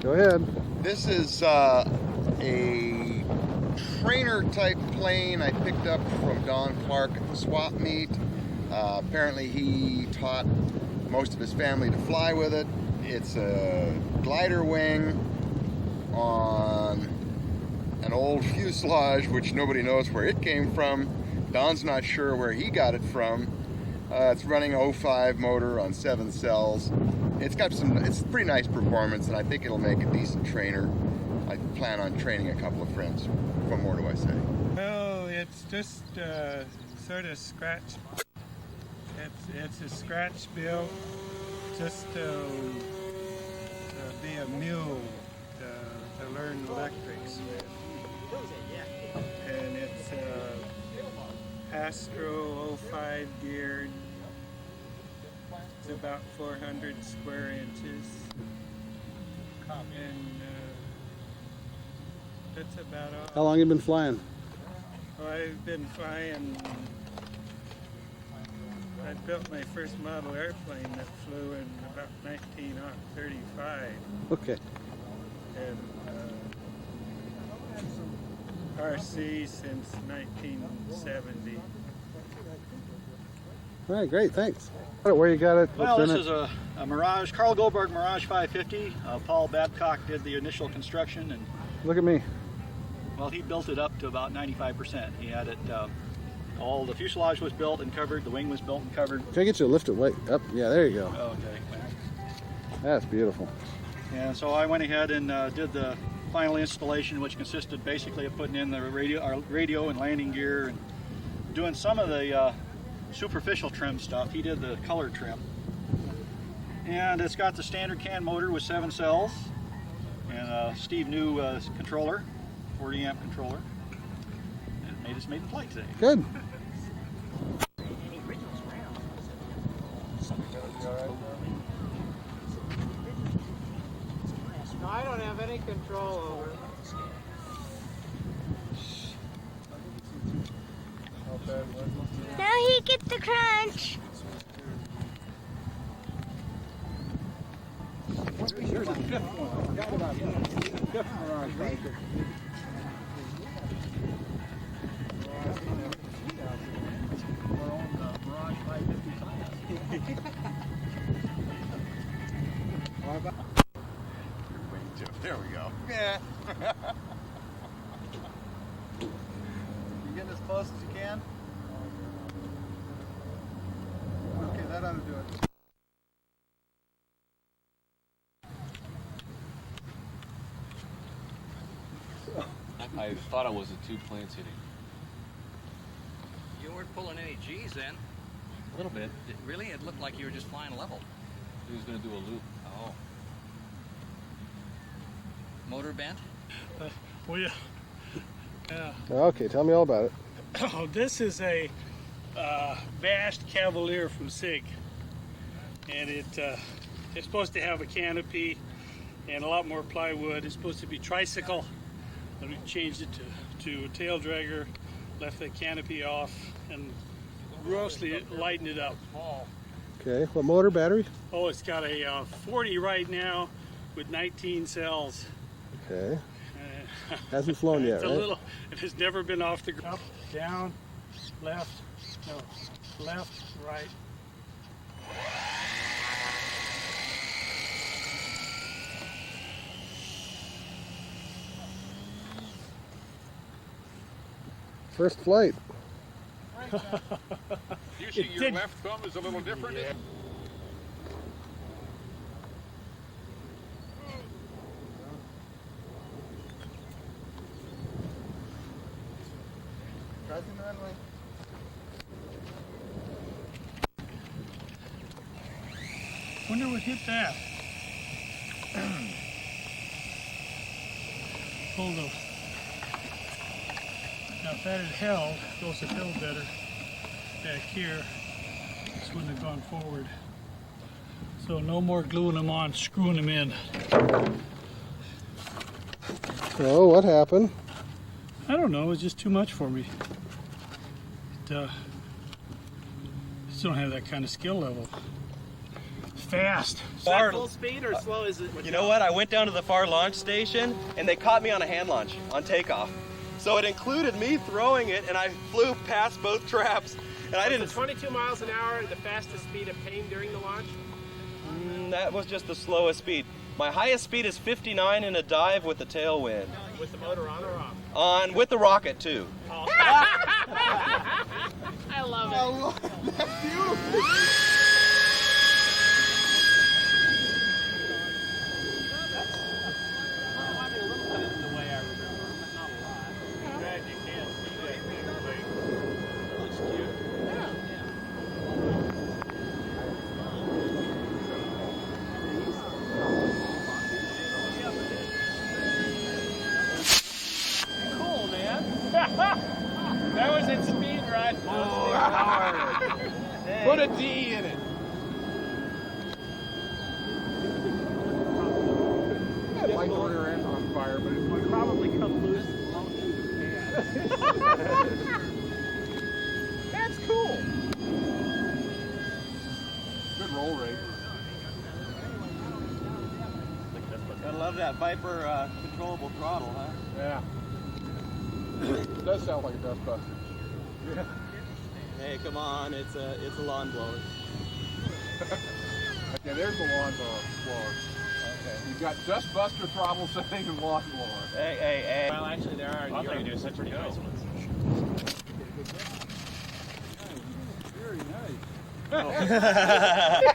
Go ahead.
This is a trainer type plane I picked up from Don Clark at the swap meet. Apparently he taught most of his family to fly with it. It's a glider wing on an old fuselage, which nobody knows where it came from. Don's not sure where he got it from. It's running a 05 motor on 7 cells. It's pretty nice performance, and I think it'll make a decent trainer. I plan on training a couple of friends. What more do I say?
Well, it's just sort of scratch. It's a scratch build, just to be a mule to learn electrics with. And it's Astro 05 geared. It's about 400 square inches. And that's about all.
How long have you been flying?
Oh, I've been flying. I built my first model airplane that flew in about 1935.
Okay.
And RC since 1970.
All right, great, thanks. Where you got it?
Well,
What's
this
in
is
it?
a Mirage, Carl Goldberg Mirage 550. Paul Babcock did the initial construction, and
Look at me.
well, he built it up to about 95%. He had it, all the fuselage was built and covered, the wing was built and covered.
Can I get you to lift it way up? Yeah, there you go.
Okay.
That's beautiful.
And so I went ahead and did the final installation, which consisted basically of putting in the radio and landing gear and doing some of the superficial trim stuff. He did the color trim. And it's got the standard can motor with 7 cells and a Steve New controller, 40 amp controller. And it made us made the flight today.
Good.
No, I don't have any control over it.
Now he gets the crunch.
Here's a fifth one. I forgot about that. Fifth Mirage right there.
There we go. Yeah. You getting as close as you can?
Okay, that ought to do it.
I thought it was the 2 planes hitting.
You weren't pulling any G's then?
A little bit.
Really? It looked like you were just flying level.
He was going to do a loop.
Oh. Motor bent?
Well, yeah.
Okay, tell me all about it.
Oh, this is a Vast Cavalier from SIG, and it's supposed to have a canopy and a lot more plywood. It's supposed to be tricycle, but we changed it to a tail dragger, left the canopy off, and grossly lightened it up.
Okay, what motor, battery?
Oh, it's got a 40 right now with 19 cells.
Okay. Hasn't flown yet,
It's
right?
a little, it has never been off the ground. Up, down, left, no, left, right.
First flight.
Usually your left thumb is a little different.
Yeah.
Crossing the runway.
Wonder what hit that. Pull those. Now if that had held, those had held better back here, this wouldn't have gone forward. So no more gluing them on, screwing them in.
So what happened?
I don't know, it was just too much for me. Just don't have that kind of skill level. Fast.
Is that full speed or slow is it? You know what? I went down to the far launch station and they caught me on a hand launch on takeoff. So it included me throwing it and I flew past both traps. And I didn't. 22 miles an hour, the fastest speed obtained during the launch? That was just the slowest speed. My highest speed is 59 in a dive with the tailwind. With the motor on or off? On with the rocket too. Oh. I love it.
That's beautiful.
Cool, man. That was in speed, right? Put a D in it.
That light motor end on fire, but it would probably come loose and blow through the can.
That's cool.
Good roll rate.
Gotta love that Viper controllable throttle, huh?
Yeah. It does sound like a dust buster. Yeah.
Hey, come on, it's a lawn blower.
Okay, there's the lawn blower. Okay. You've got dust buster throttle setting and lawn blower.
Hey. Well, actually, there are. You can do some pretty nice ones.
Very nice.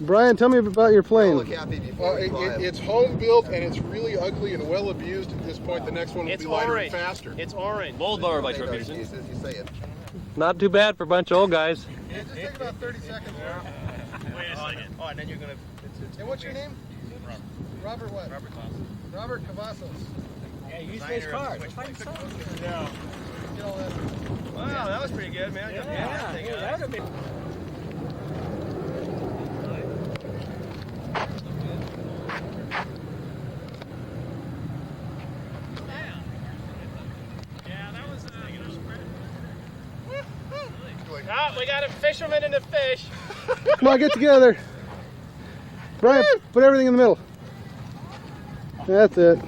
Brian, tell me about your plane.
It's home built and it's really ugly and well abused at this point. The next one will
It's
be lighter
orange.
and faster.
It's orange.
Mold blower by Troy
You
Peterson.
say it.
Not too bad for a bunch of old guys.
Just take about 30 seconds.
Wait a second. Oh, and then you're gonna.
And what's your name? Robert what? Robert Cavazos. Robert Cavazos.
Yeah, use space card. Yeah.
Get all that.
Wow, that was pretty good, man. That would be. Oh, we got a fisherman and a fish.
Come on, get together. Brian, put everything in the middle. That's it.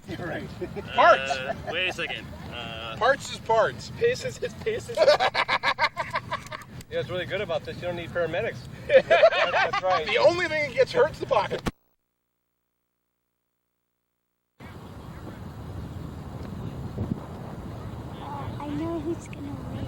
You're right.
Parts.
Wait a second.
Parts is parts.
Pieces is pieces. Yeah, what's really good about this, you don't need paramedics. That's right.
The only thing that gets hurt is the pocket.
I know who's gonna win.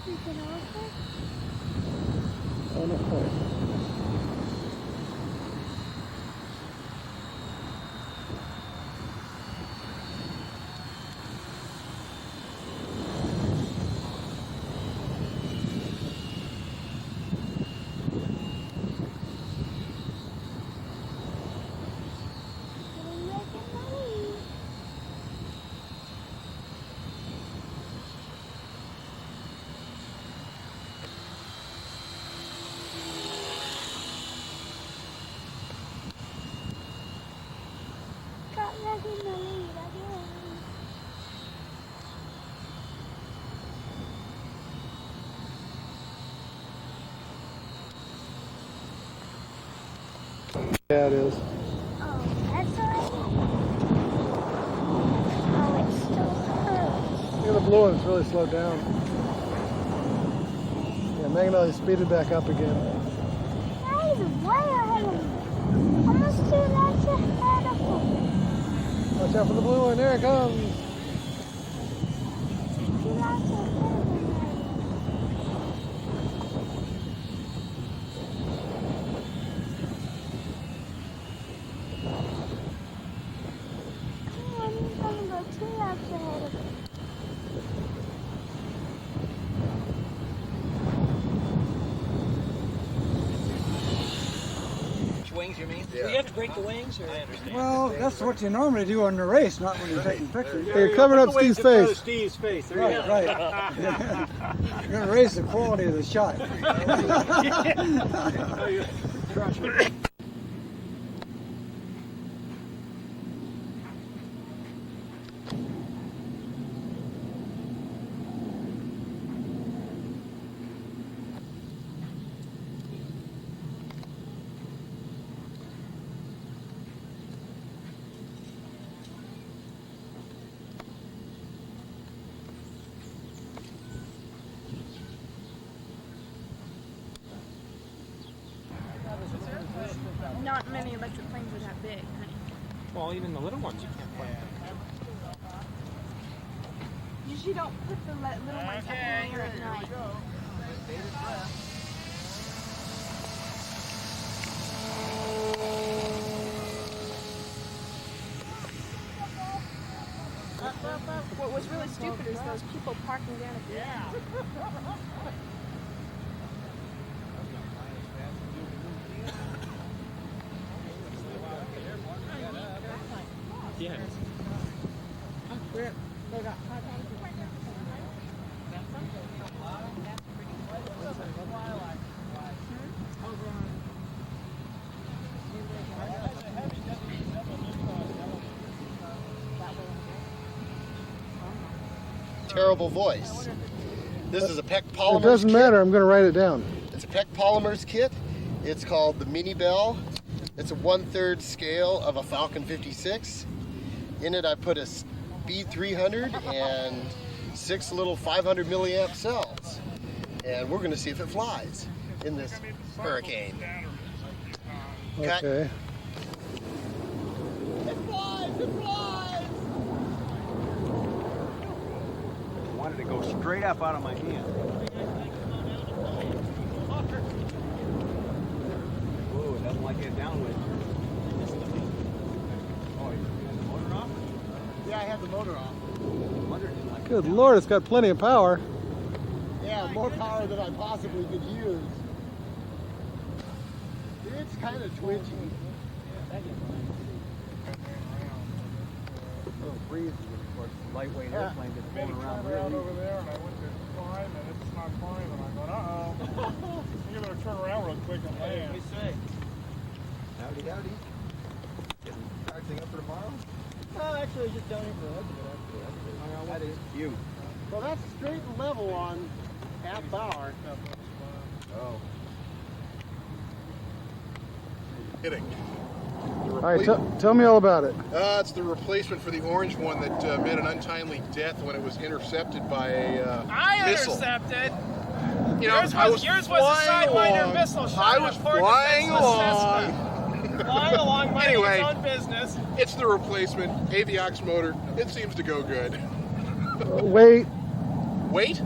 Freaking over.
Oh, no point.
Got making the lead again.
Yeah, it is.
Oh, that's right. Oh, it still hurts.
Look at the blue one, it's really slowed down. Yeah, Magnolia speeded back up again.
That is way ahead of me. Almost 2 laps ahead of him.
Watch out for the blue one, there it comes.
2 laps ahead of him. I'm gonna go 2 laps ahead of him.
Wings, you mean? Do you have to break the wings, or?
Well, that's what you normally do on the race, not when you're taking pictures.
Hey, you're covering up Steve's face.
Steve's face. There
Right,
you go.
right. You're going to raise the quality of the shot.
Not many electric planes are that big, honey.
Well, even the little ones you can't fly.
Usually don't put the little ones up in the air at night. What was really stupid is those people parking down at the end.
Yeah.
They got
Terrible voice. This is a PEC Polymers
It doesn't matter, I'm going to write it down.
It's a PEC Polymers kit. It's called the Mini Bell. It's a 1/3 scale of a Falcon 56. In it I put a Speed 300 and 6 little 500 milliamp cells. And we're going to see if it flies in this hurricane.
Okay.
It flies! It flies!
I wanted to go straight up out of my hand. Whoa, it doesn't like it downwind. Oh, you got the motor off?
Yeah, I have the motor off.
Good Lord, it's got plenty of power.
Yeah, more power than I possibly could use. It's kind of twitchy.
Oh, breeze, of course, lightweight airplane that's going around
over there, and I went to climb, and it's not climbing. I'm going, uh-oh. You better turn around real quick and land.
Let me see. Howdy, howdy. Getting practicing up for tomorrow?
Oh, actually, it's just down here for a little bit.
That is cute.
Well, that's straight and level on half hour.
Oh.
Kidding.
All right, tell me all about it.
It's the replacement for the orange one that met an untimely death when it was intercepted by a missile.
Intercepted.
You know,
yours was a Sidewinder missile shot.
I was flying along.
Flying along, minding
Anyway,
his own business.
It's the replacement Aviox motor. It seems to go good.
Wait.
Wait?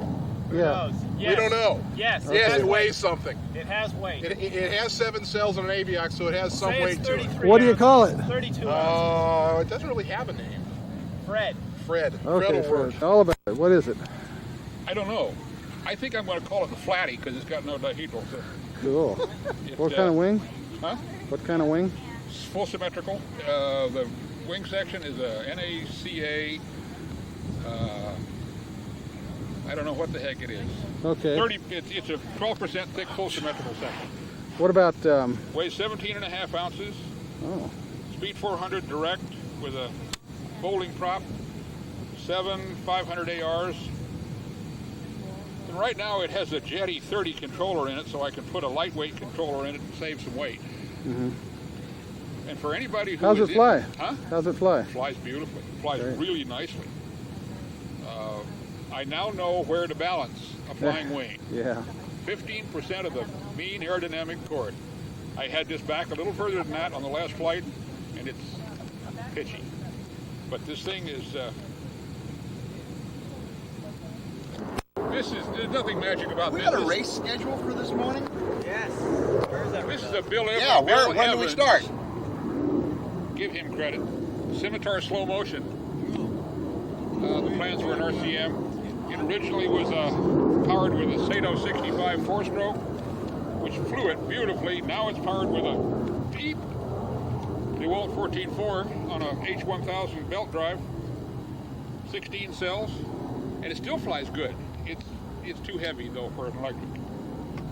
Yeah.
We don't know.
Yes.
Yes, it weighs something.
It has weight.
It has 7 cells in an aviac, so it has some
Say it's
weight to it.
33
What do you call it?
32 ounces.
It doesn't really have a name.
Fred.
Fred.
Okay,
Fred will work.
Fred. All about it. What is it?
I don't know. I think I'm going to call it the Flatty because it's got no dihedral.
Cool. What kind of wing?
Huh?
What kind of wing?
It's full symmetrical. The wing section is a NACA. I don't know what the heck it is.
Okay.
It's a 12% thick full symmetrical section.
What about?
Weighs 17.5 ounces.
Oh.
Speed 400 direct with a folding prop. 7 500 ARs. And right now it has a Jetty 30 controller in it, so I can put a lightweight controller in it and save some weight.
Mm-hmm.
And for anybody who
How's it fly?
Huh?
How's it fly?
It flies beautifully. It flies
Great.
really nicely. I now know where to balance a flying wing.
Yeah.
15% of the mean aerodynamic chord. I had this back a little further than that on the last flight, and it's pitchy. But this thing is, there's nothing magic about
We
this.
got a race schedule for this morning?
Yes. Where is that?
This is a Bill Evans.
Yeah,
Bill
when do we
Evans.
start?
Give him credit. Scimitar slow motion. The plans were an RCM. It originally was powered with a Sato 65 4-stroke, which flew it beautifully. Now it's powered with a deep DeWalt 14.4 on a H1000 belt drive, 16 cells, and it still flies good. It's too heavy though for an electric,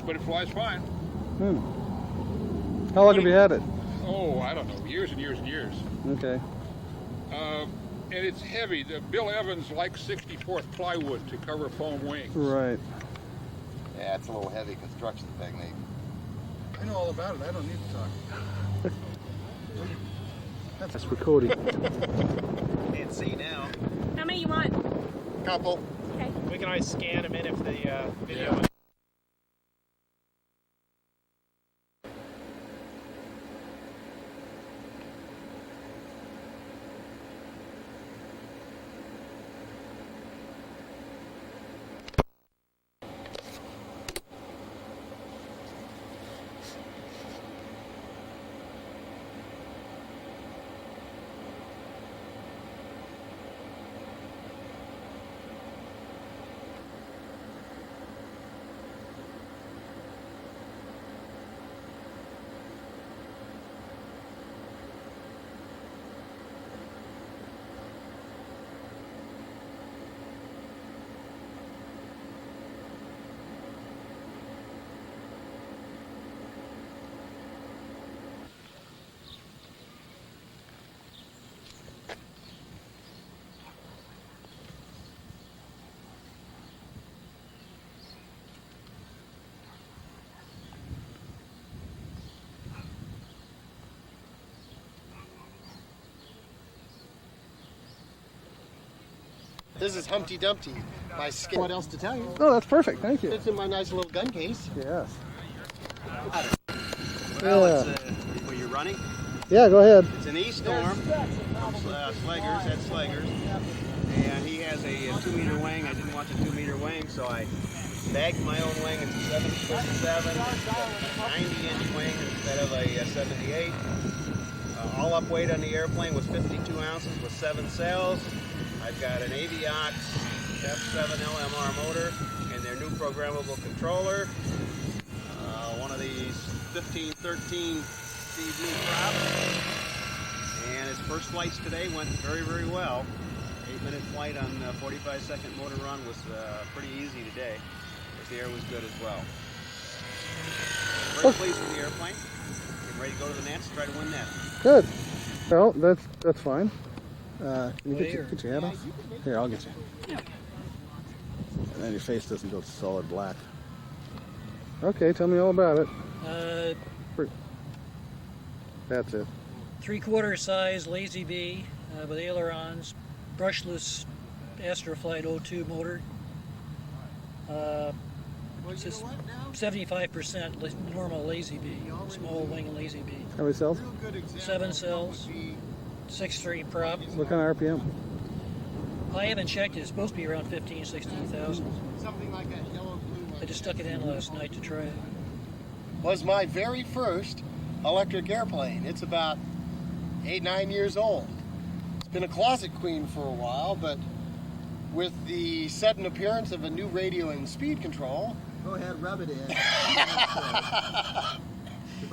but it flies fine.
How long have you had it?
Oh, I don't know, years and years and years.
Okay.
And it's heavy. The Bill Evans likes 64th plywood to cover foam wings.
Right.
Yeah, it's a little heavy construction technique.
I know all about it. I don't need to talk.
That's for Cody.
Can't see now.
How many you want?
Couple.
Okay.
We can always scan them in if the video.
This is Humpty Dumpty by Skin. What else to tell you?
Oh, that's perfect. Thank you.
Fits in my nice little gun case.
Yes.
Well,
Yeah.
were you running?
Yeah, go ahead.
It's an E-Storm from Slaggers, Ed Slaggers, and he has a 2-meter wing. I didn't want the 2-meter wing, so I bagged my own wing. It's a 757, 90-inch wing instead of a 78. All up weight on the airplane was 52 ounces with 7 cells. I've got an Aviox F7 LMR motor and their new programmable controller. One of these 1513 Steve Blue props. And his first flights today went very, very well. 8-minute flight on 45-second motor run was pretty easy today. But the air was good as well. Very pleased with the airplane. Getting ready to go to the Nats to try to win that.
Good. Well, that's fine. Can you get your hat off? Here, I'll get you. And then your face doesn't go solid black. Okay, tell me all about it. That's it.
3/4 size Lazy B with ailerons, brushless Astroflight 02 motor. 75% normal Lazy B, small wing Lazy B.
How many cells?
7 cells, 6-string prop.
What kind of RPM?
I haven't checked it. It's supposed to be around 15,000, 16,000.
Something like that yellow blue one.
I just stuck it in last night to try it.
Was my very first electric airplane. It's about 8, 9 years old. It's been a closet queen for a while, but with the sudden appearance of a new radio and speed control.
Go ahead, rub it in. Because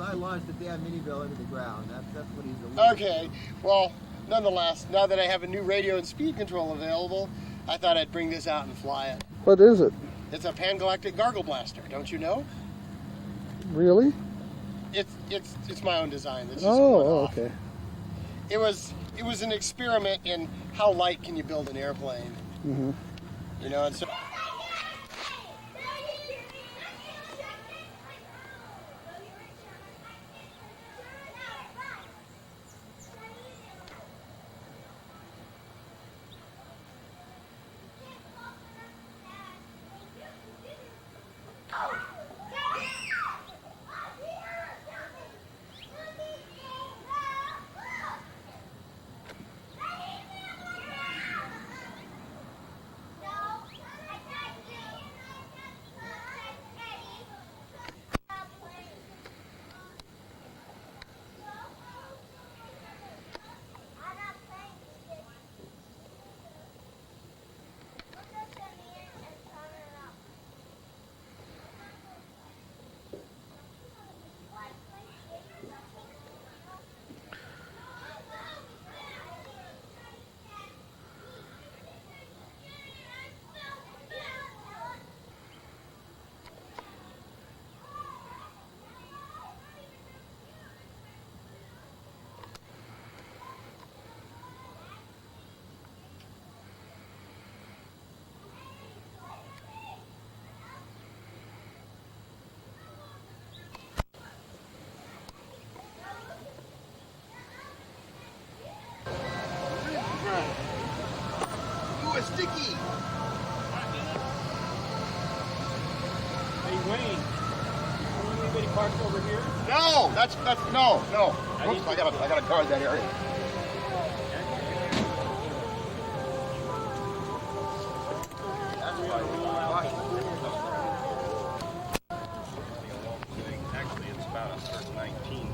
I launched the damn mini-bill into the ground. That's what he's alluding
Okay, well, nonetheless, now that I have a new radio and speed control available, I thought I'd bring this out and fly it.
What is it?
It's a Pan-Galactic Gargle Blaster, don't you know?
Really?
It's my own design. This is
okay.
It was an experiment in how light can you build an airplane.
Mm-hmm.
You know, and so.
Ooh, it's sticky.
Hey Wayne, anybody parked over here?
No, that's no. Whoops, I gotta guard that area.
Actually, it's about a certain 19.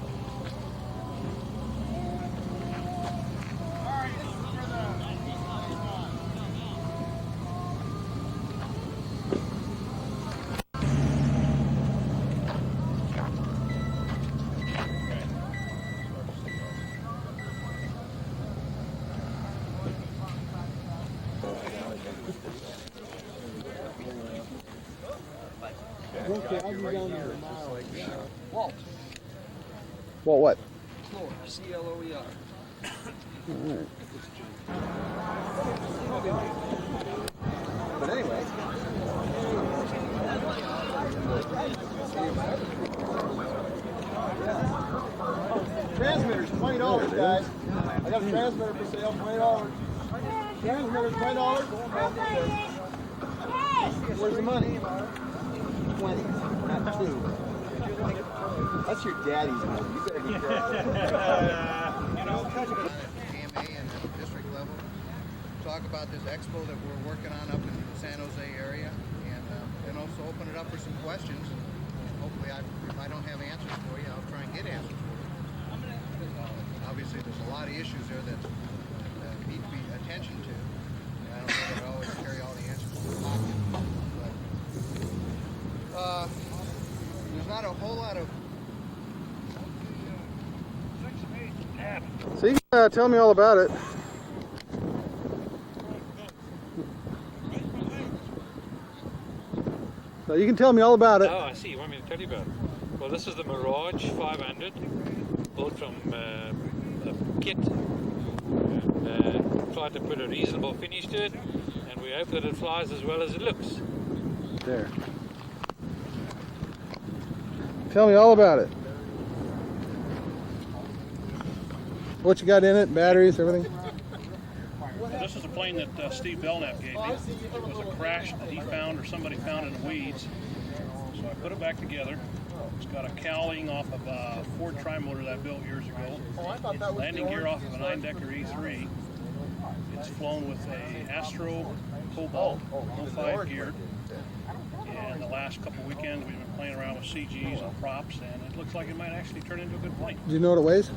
Okay, I'll be down there tomorrow.
Walt.
Well, what?
Cloer. C-L-O-E-R.
All right.
But anyway.
Transmitter's $20, guys. I got a transmitter for sale, $20. Transmitter's $20. Where's the money?
20, not 2. That's your daddy's money. You better be careful.
AMA and at the district level, talk about this expo that we're working on up in the San Jose area, and also open it up for some questions. Hopefully, if I don't have answers for you, I'll try and get answers for you. Obviously, there's a lot of issues there that need to be attention to. I don't know that I always carry all the answers in my pocket, but there's not a whole lot of.
So you can tell me all about it. So you can tell me all about it.
Oh, I see. You want me to tell you about it? Well, this is the Mirage 500, built from a kit. And tried to put a reasonable finish to it, and we hope that it flies as well as it looks.
There. Tell me all about it. What you got in it, batteries, everything?
This is a plane that Steve Belknap gave me. It was a crash that he found or somebody found in the weeds. So I put it back together. It's got a cowling off of a Ford Trimotor that I built years ago. Landing gear off of a 9-decker E3.
It's flown with a Astro Cobalt 05 gear. And the last couple weekends we've been playing around with CGs and props, and it looks like it might actually turn into a good plane.
Do you know what it weighs?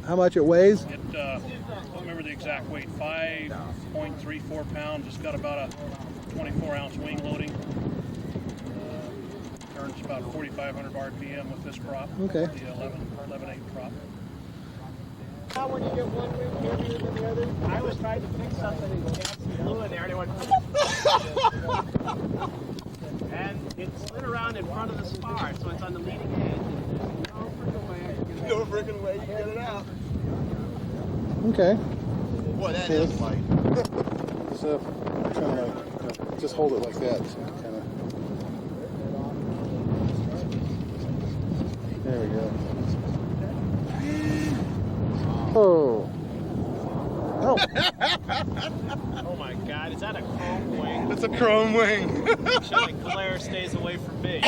How much it weighs?
It, I don't remember the exact weight, 5.34 pounds. It's got about a 24-ounce wing loading. Turns about 4,500 RPM with this prop.
Okay.
The 11.8 prop.
How when you get one wing heavier than the other? I was trying to fix something and gas flew in there and it went and it slid around in front of the spar, so it's on the leading edge.
No freaking way you can get it out.
Okay.
Boy, that is light.
So, kind of like, just hold it like that. So kind of. There we go. Oh.
Oh. Oh my God, is that a chrome wing?
It's a chrome wing.
Make sure the glare stays away from me.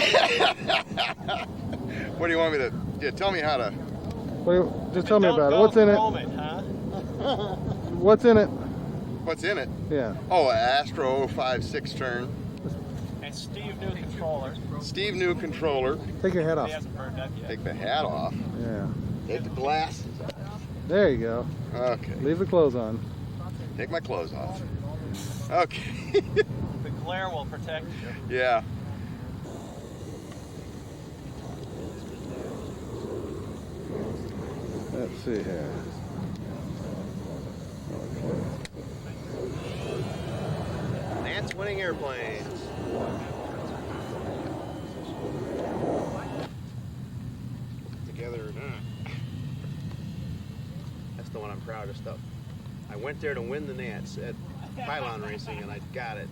What do you want me to? Yeah, tell me how to.
Just tell me about it. What's in it?
Huh?
What's in it?
What's in it?
Yeah.
Oh, Astro 05 turn.
And Steve new controller.
Steve new controller.
Take your hat off.
He hasn't burned up yet.
Take the hat off.
Yeah.
Take the glasses off.
There you go.
Okay.
Leave the clothes on.
Take my clothes off. Okay.
The glare will protect you.
Yeah.
Let's see here.
Nance winning airplanes. Together or not. That's the one I'm proudest of. I went there to win the Nance at pylon racing and I got it.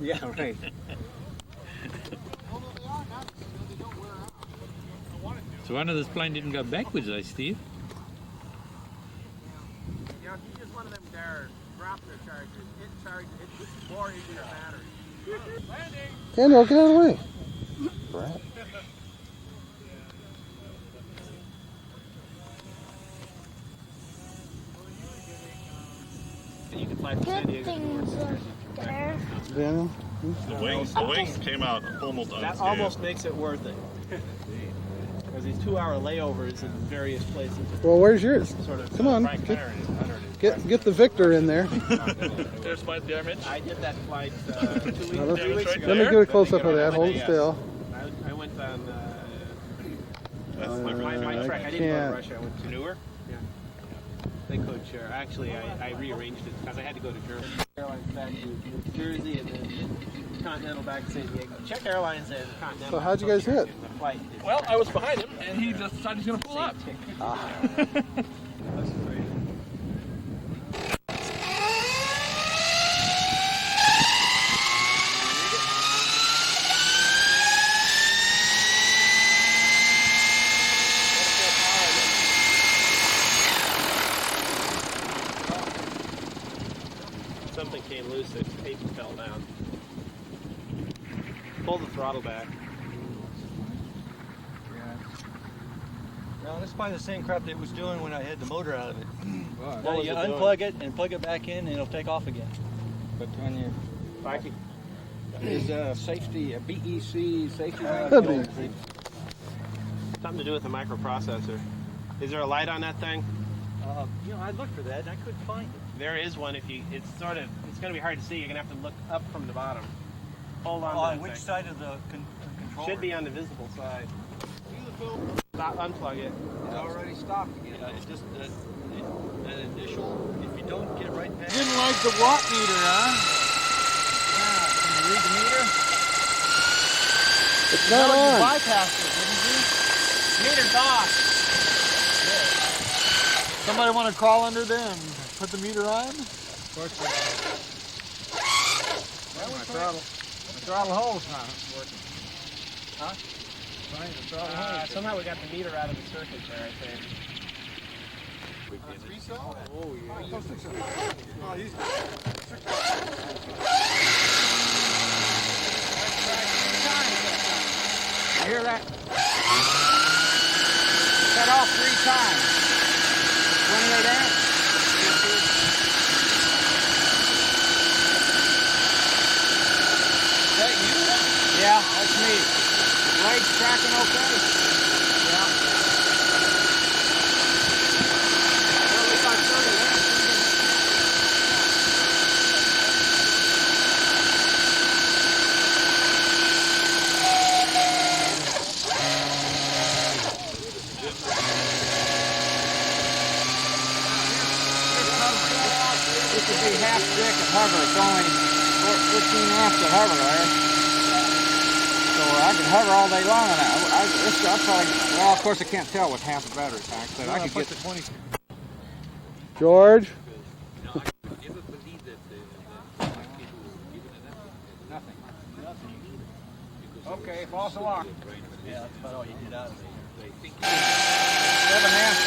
Yeah, right.
So one of this plane didn't go backwards, eh, Steve?
You know, he's just one of them there Raptor chargers. It charges, it's more into your battery. Landing!
Daniel, get out of the way. Right.
You can fly from San Diego to New York.
Daniel?
The wings came out almost
That
unscathed.
almost makes it worth it. Because these 2-hour layovers in various places.
Well, where's yours?
Sort of,
Come on. Get the Victor in there.
There's my damage.
I did that flight 3 weeks
Now,
ago.
let me get a close up of that. Hold it still.
I went on my
I
track. I didn't go
can't.
to Russia. I went to Newark. Yeah. They code share. Actually, I rearranged it because I had to go to Germany. Airlines back to New Jersey and then Continental back to San Diego. Czech Airlines and Continental.
So how'd you guys hit?
The flight is
Well, I was behind him, and he just decided he's going to pull up.
Something came loose, the tape fell down. Pull the throttle back.
No, that's probably the same crap that it was doing when I had the motor out of it.
What
Now
was
you
it doing?
unplug it and plug it back in and it'll take off again. But on your
Is safety, a BEC safety
Something to do with the microprocessor. Is there a light on that thing?
You know, I looked for that and I couldn't find it.
There is one. If you, it's going to be hard to see. You're going to have to look up from the bottom. Hold on.
On which side of the controller?
Should be on the visible side. Stop, unplug it.
It already stopped again.
Yeah, it's just that initial, if you don't get right past...
Didn't like the watt meter, huh?
Can you read the meter?
It's not
You
on.
bypassed it, didn't you?
Meter's off.
Somebody want to crawl under there and put the meter on?
Of course. My throttle hole's not working.
Huh? Somehow we got the meter out of the circuit there, I think.
Oh, yeah. Oh, he's
You hear that?
blade's cracking okay. Yeah. Well, we got 30 inches. This would be half stick and hover. It's only 15 amps to hover there. So I could hover all day long on that. I'd probably, well, of course I can't tell with half the battery pack, but I could get to 20.
George?
Nothing. Okay, false alarm.
Yeah, that's about all you get out of it.
7 amps.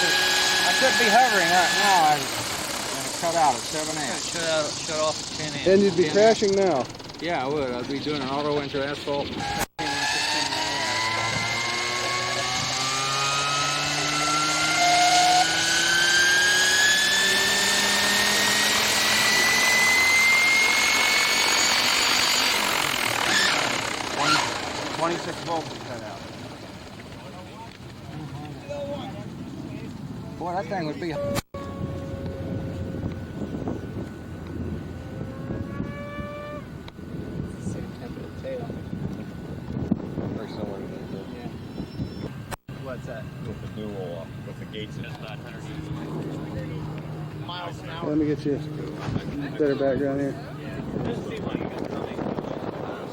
I should be hovering right now. I'm going to cut out at 7 amps.
Shut off at 10 amps.
And you'd be crashing now.
Yeah, I would. I'd be doing an auto into asphalt. $26 volts to cut out. Boy, that thing would be.
What's that?
With the new roll off, with the gates in it.
Miles an hour.
Let me get you better background here.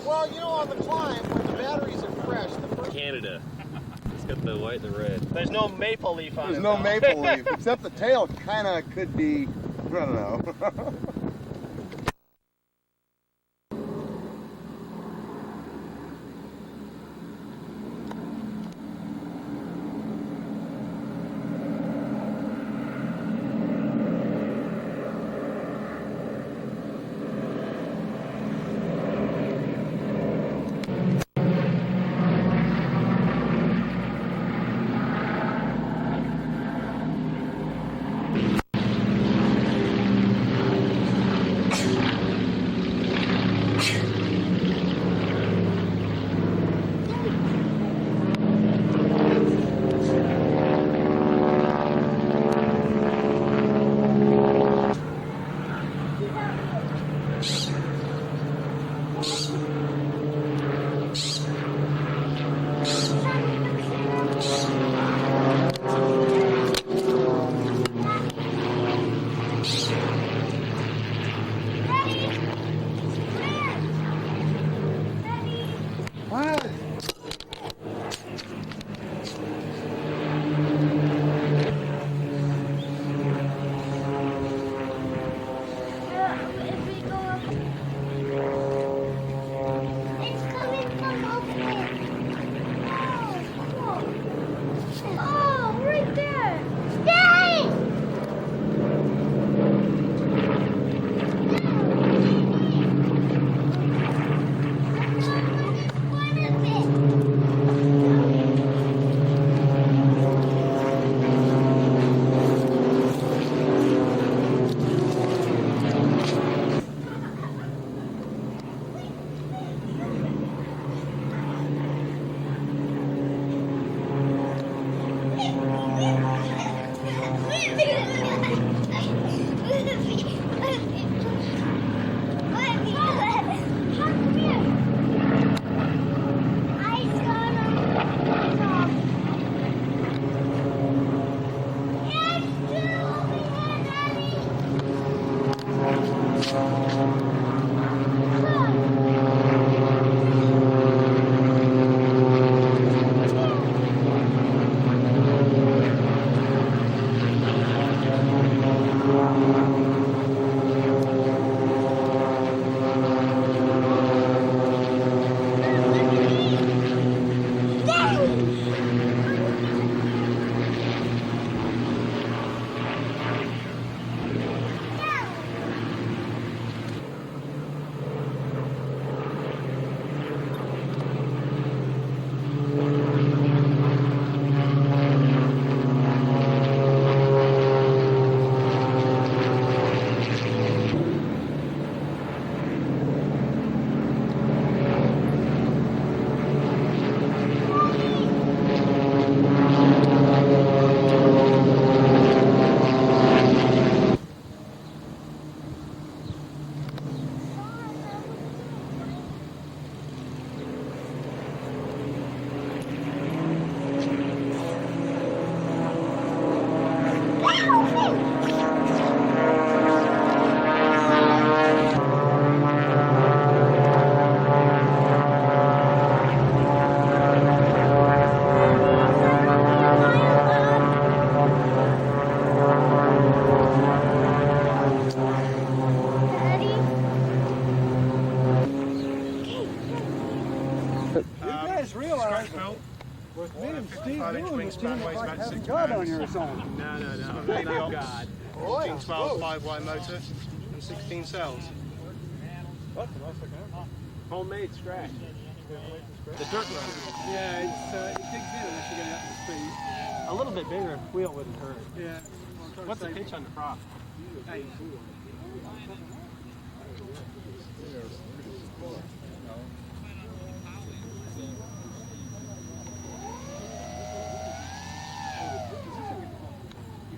Well, you know, on the climb, when the batteries are fresh, the first...
Canada. It's got the white and the red.
There's no maple leaf on it.
There's no maple leaf, except the tail kind of could be, I don't know.
just realized with me and Steve doing this thing, it's like having God on your side.
No. Maybe God. 1412 5Y motor and 16 cells. Homemade scratch. The dirt road.
Yeah, it digs in unless you get it up to speed.
A little bit bigger wheel wouldn't hurt.
Yeah.
What's the pitch on the prop?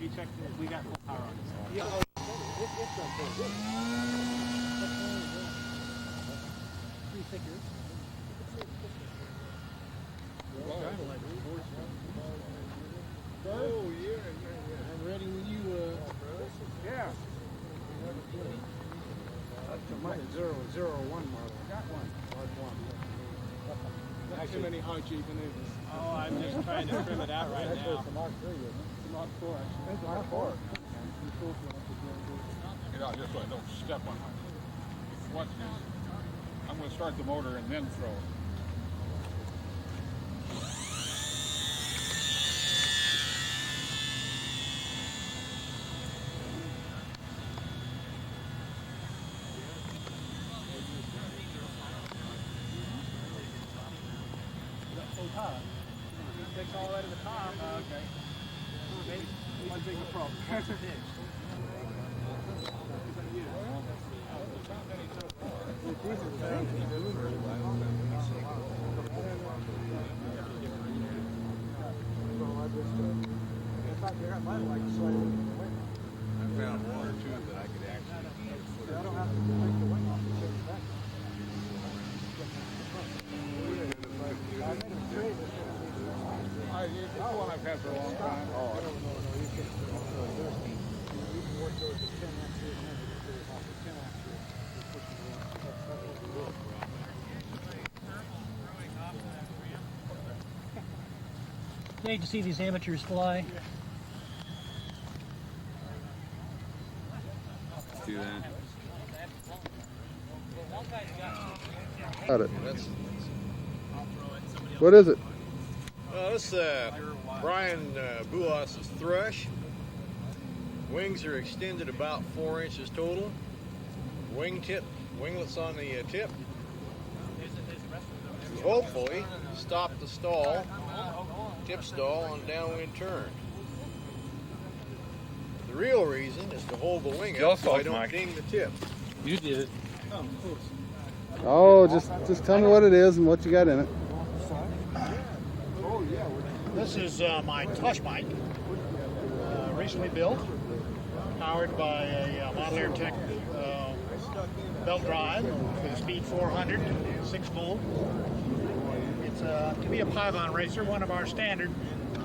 You check this. We got full power on this. Yeah.
Oh, yeah. I'm ready when you, yeah. That's my 001 model. I got one. Mark 1. Not too many high Jeep maneuvers.
Oh, I'm just trying to trim it out right now.
It's a Mark 3. It's a Mark 4, actually. It's a Mark 4.
Get out this way, don't step on it. Watch this. I'm going to start the motor and then throw it.
Takes all the way to the top. Okay. Maybe one bigger problem. What's the pitch?
I found one or two that I could actually
I don't have to take the wing off and take it back.
It's one I've had for a long time.
Oh, no, you can work those at 10 amperes and then off the 10 amperes.
Great to see these amateurs fly.
Let's do that. Got it. What is it?
This Brian Boulos' thrush. Wings are extended about 4 inches total. Winglets on the tip. Hopefully stop the stall, tip stall on downwind turn. The real reason is to hold the wing up so I don't ding the tip.
You did it.
Oh, just tell me what it is and what you got in it.
This is my Tush bike, recently built, powered by a Model Air Tech belt drive with a speed 400, 6-volt. It's to be a pylon racer, one of our standard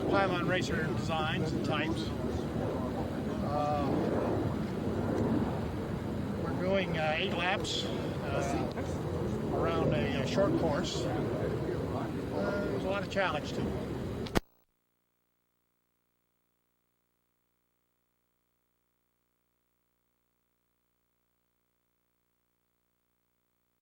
pylon racer designs and types. We're doing 8 laps around a short course. There's a lot of challenge to it.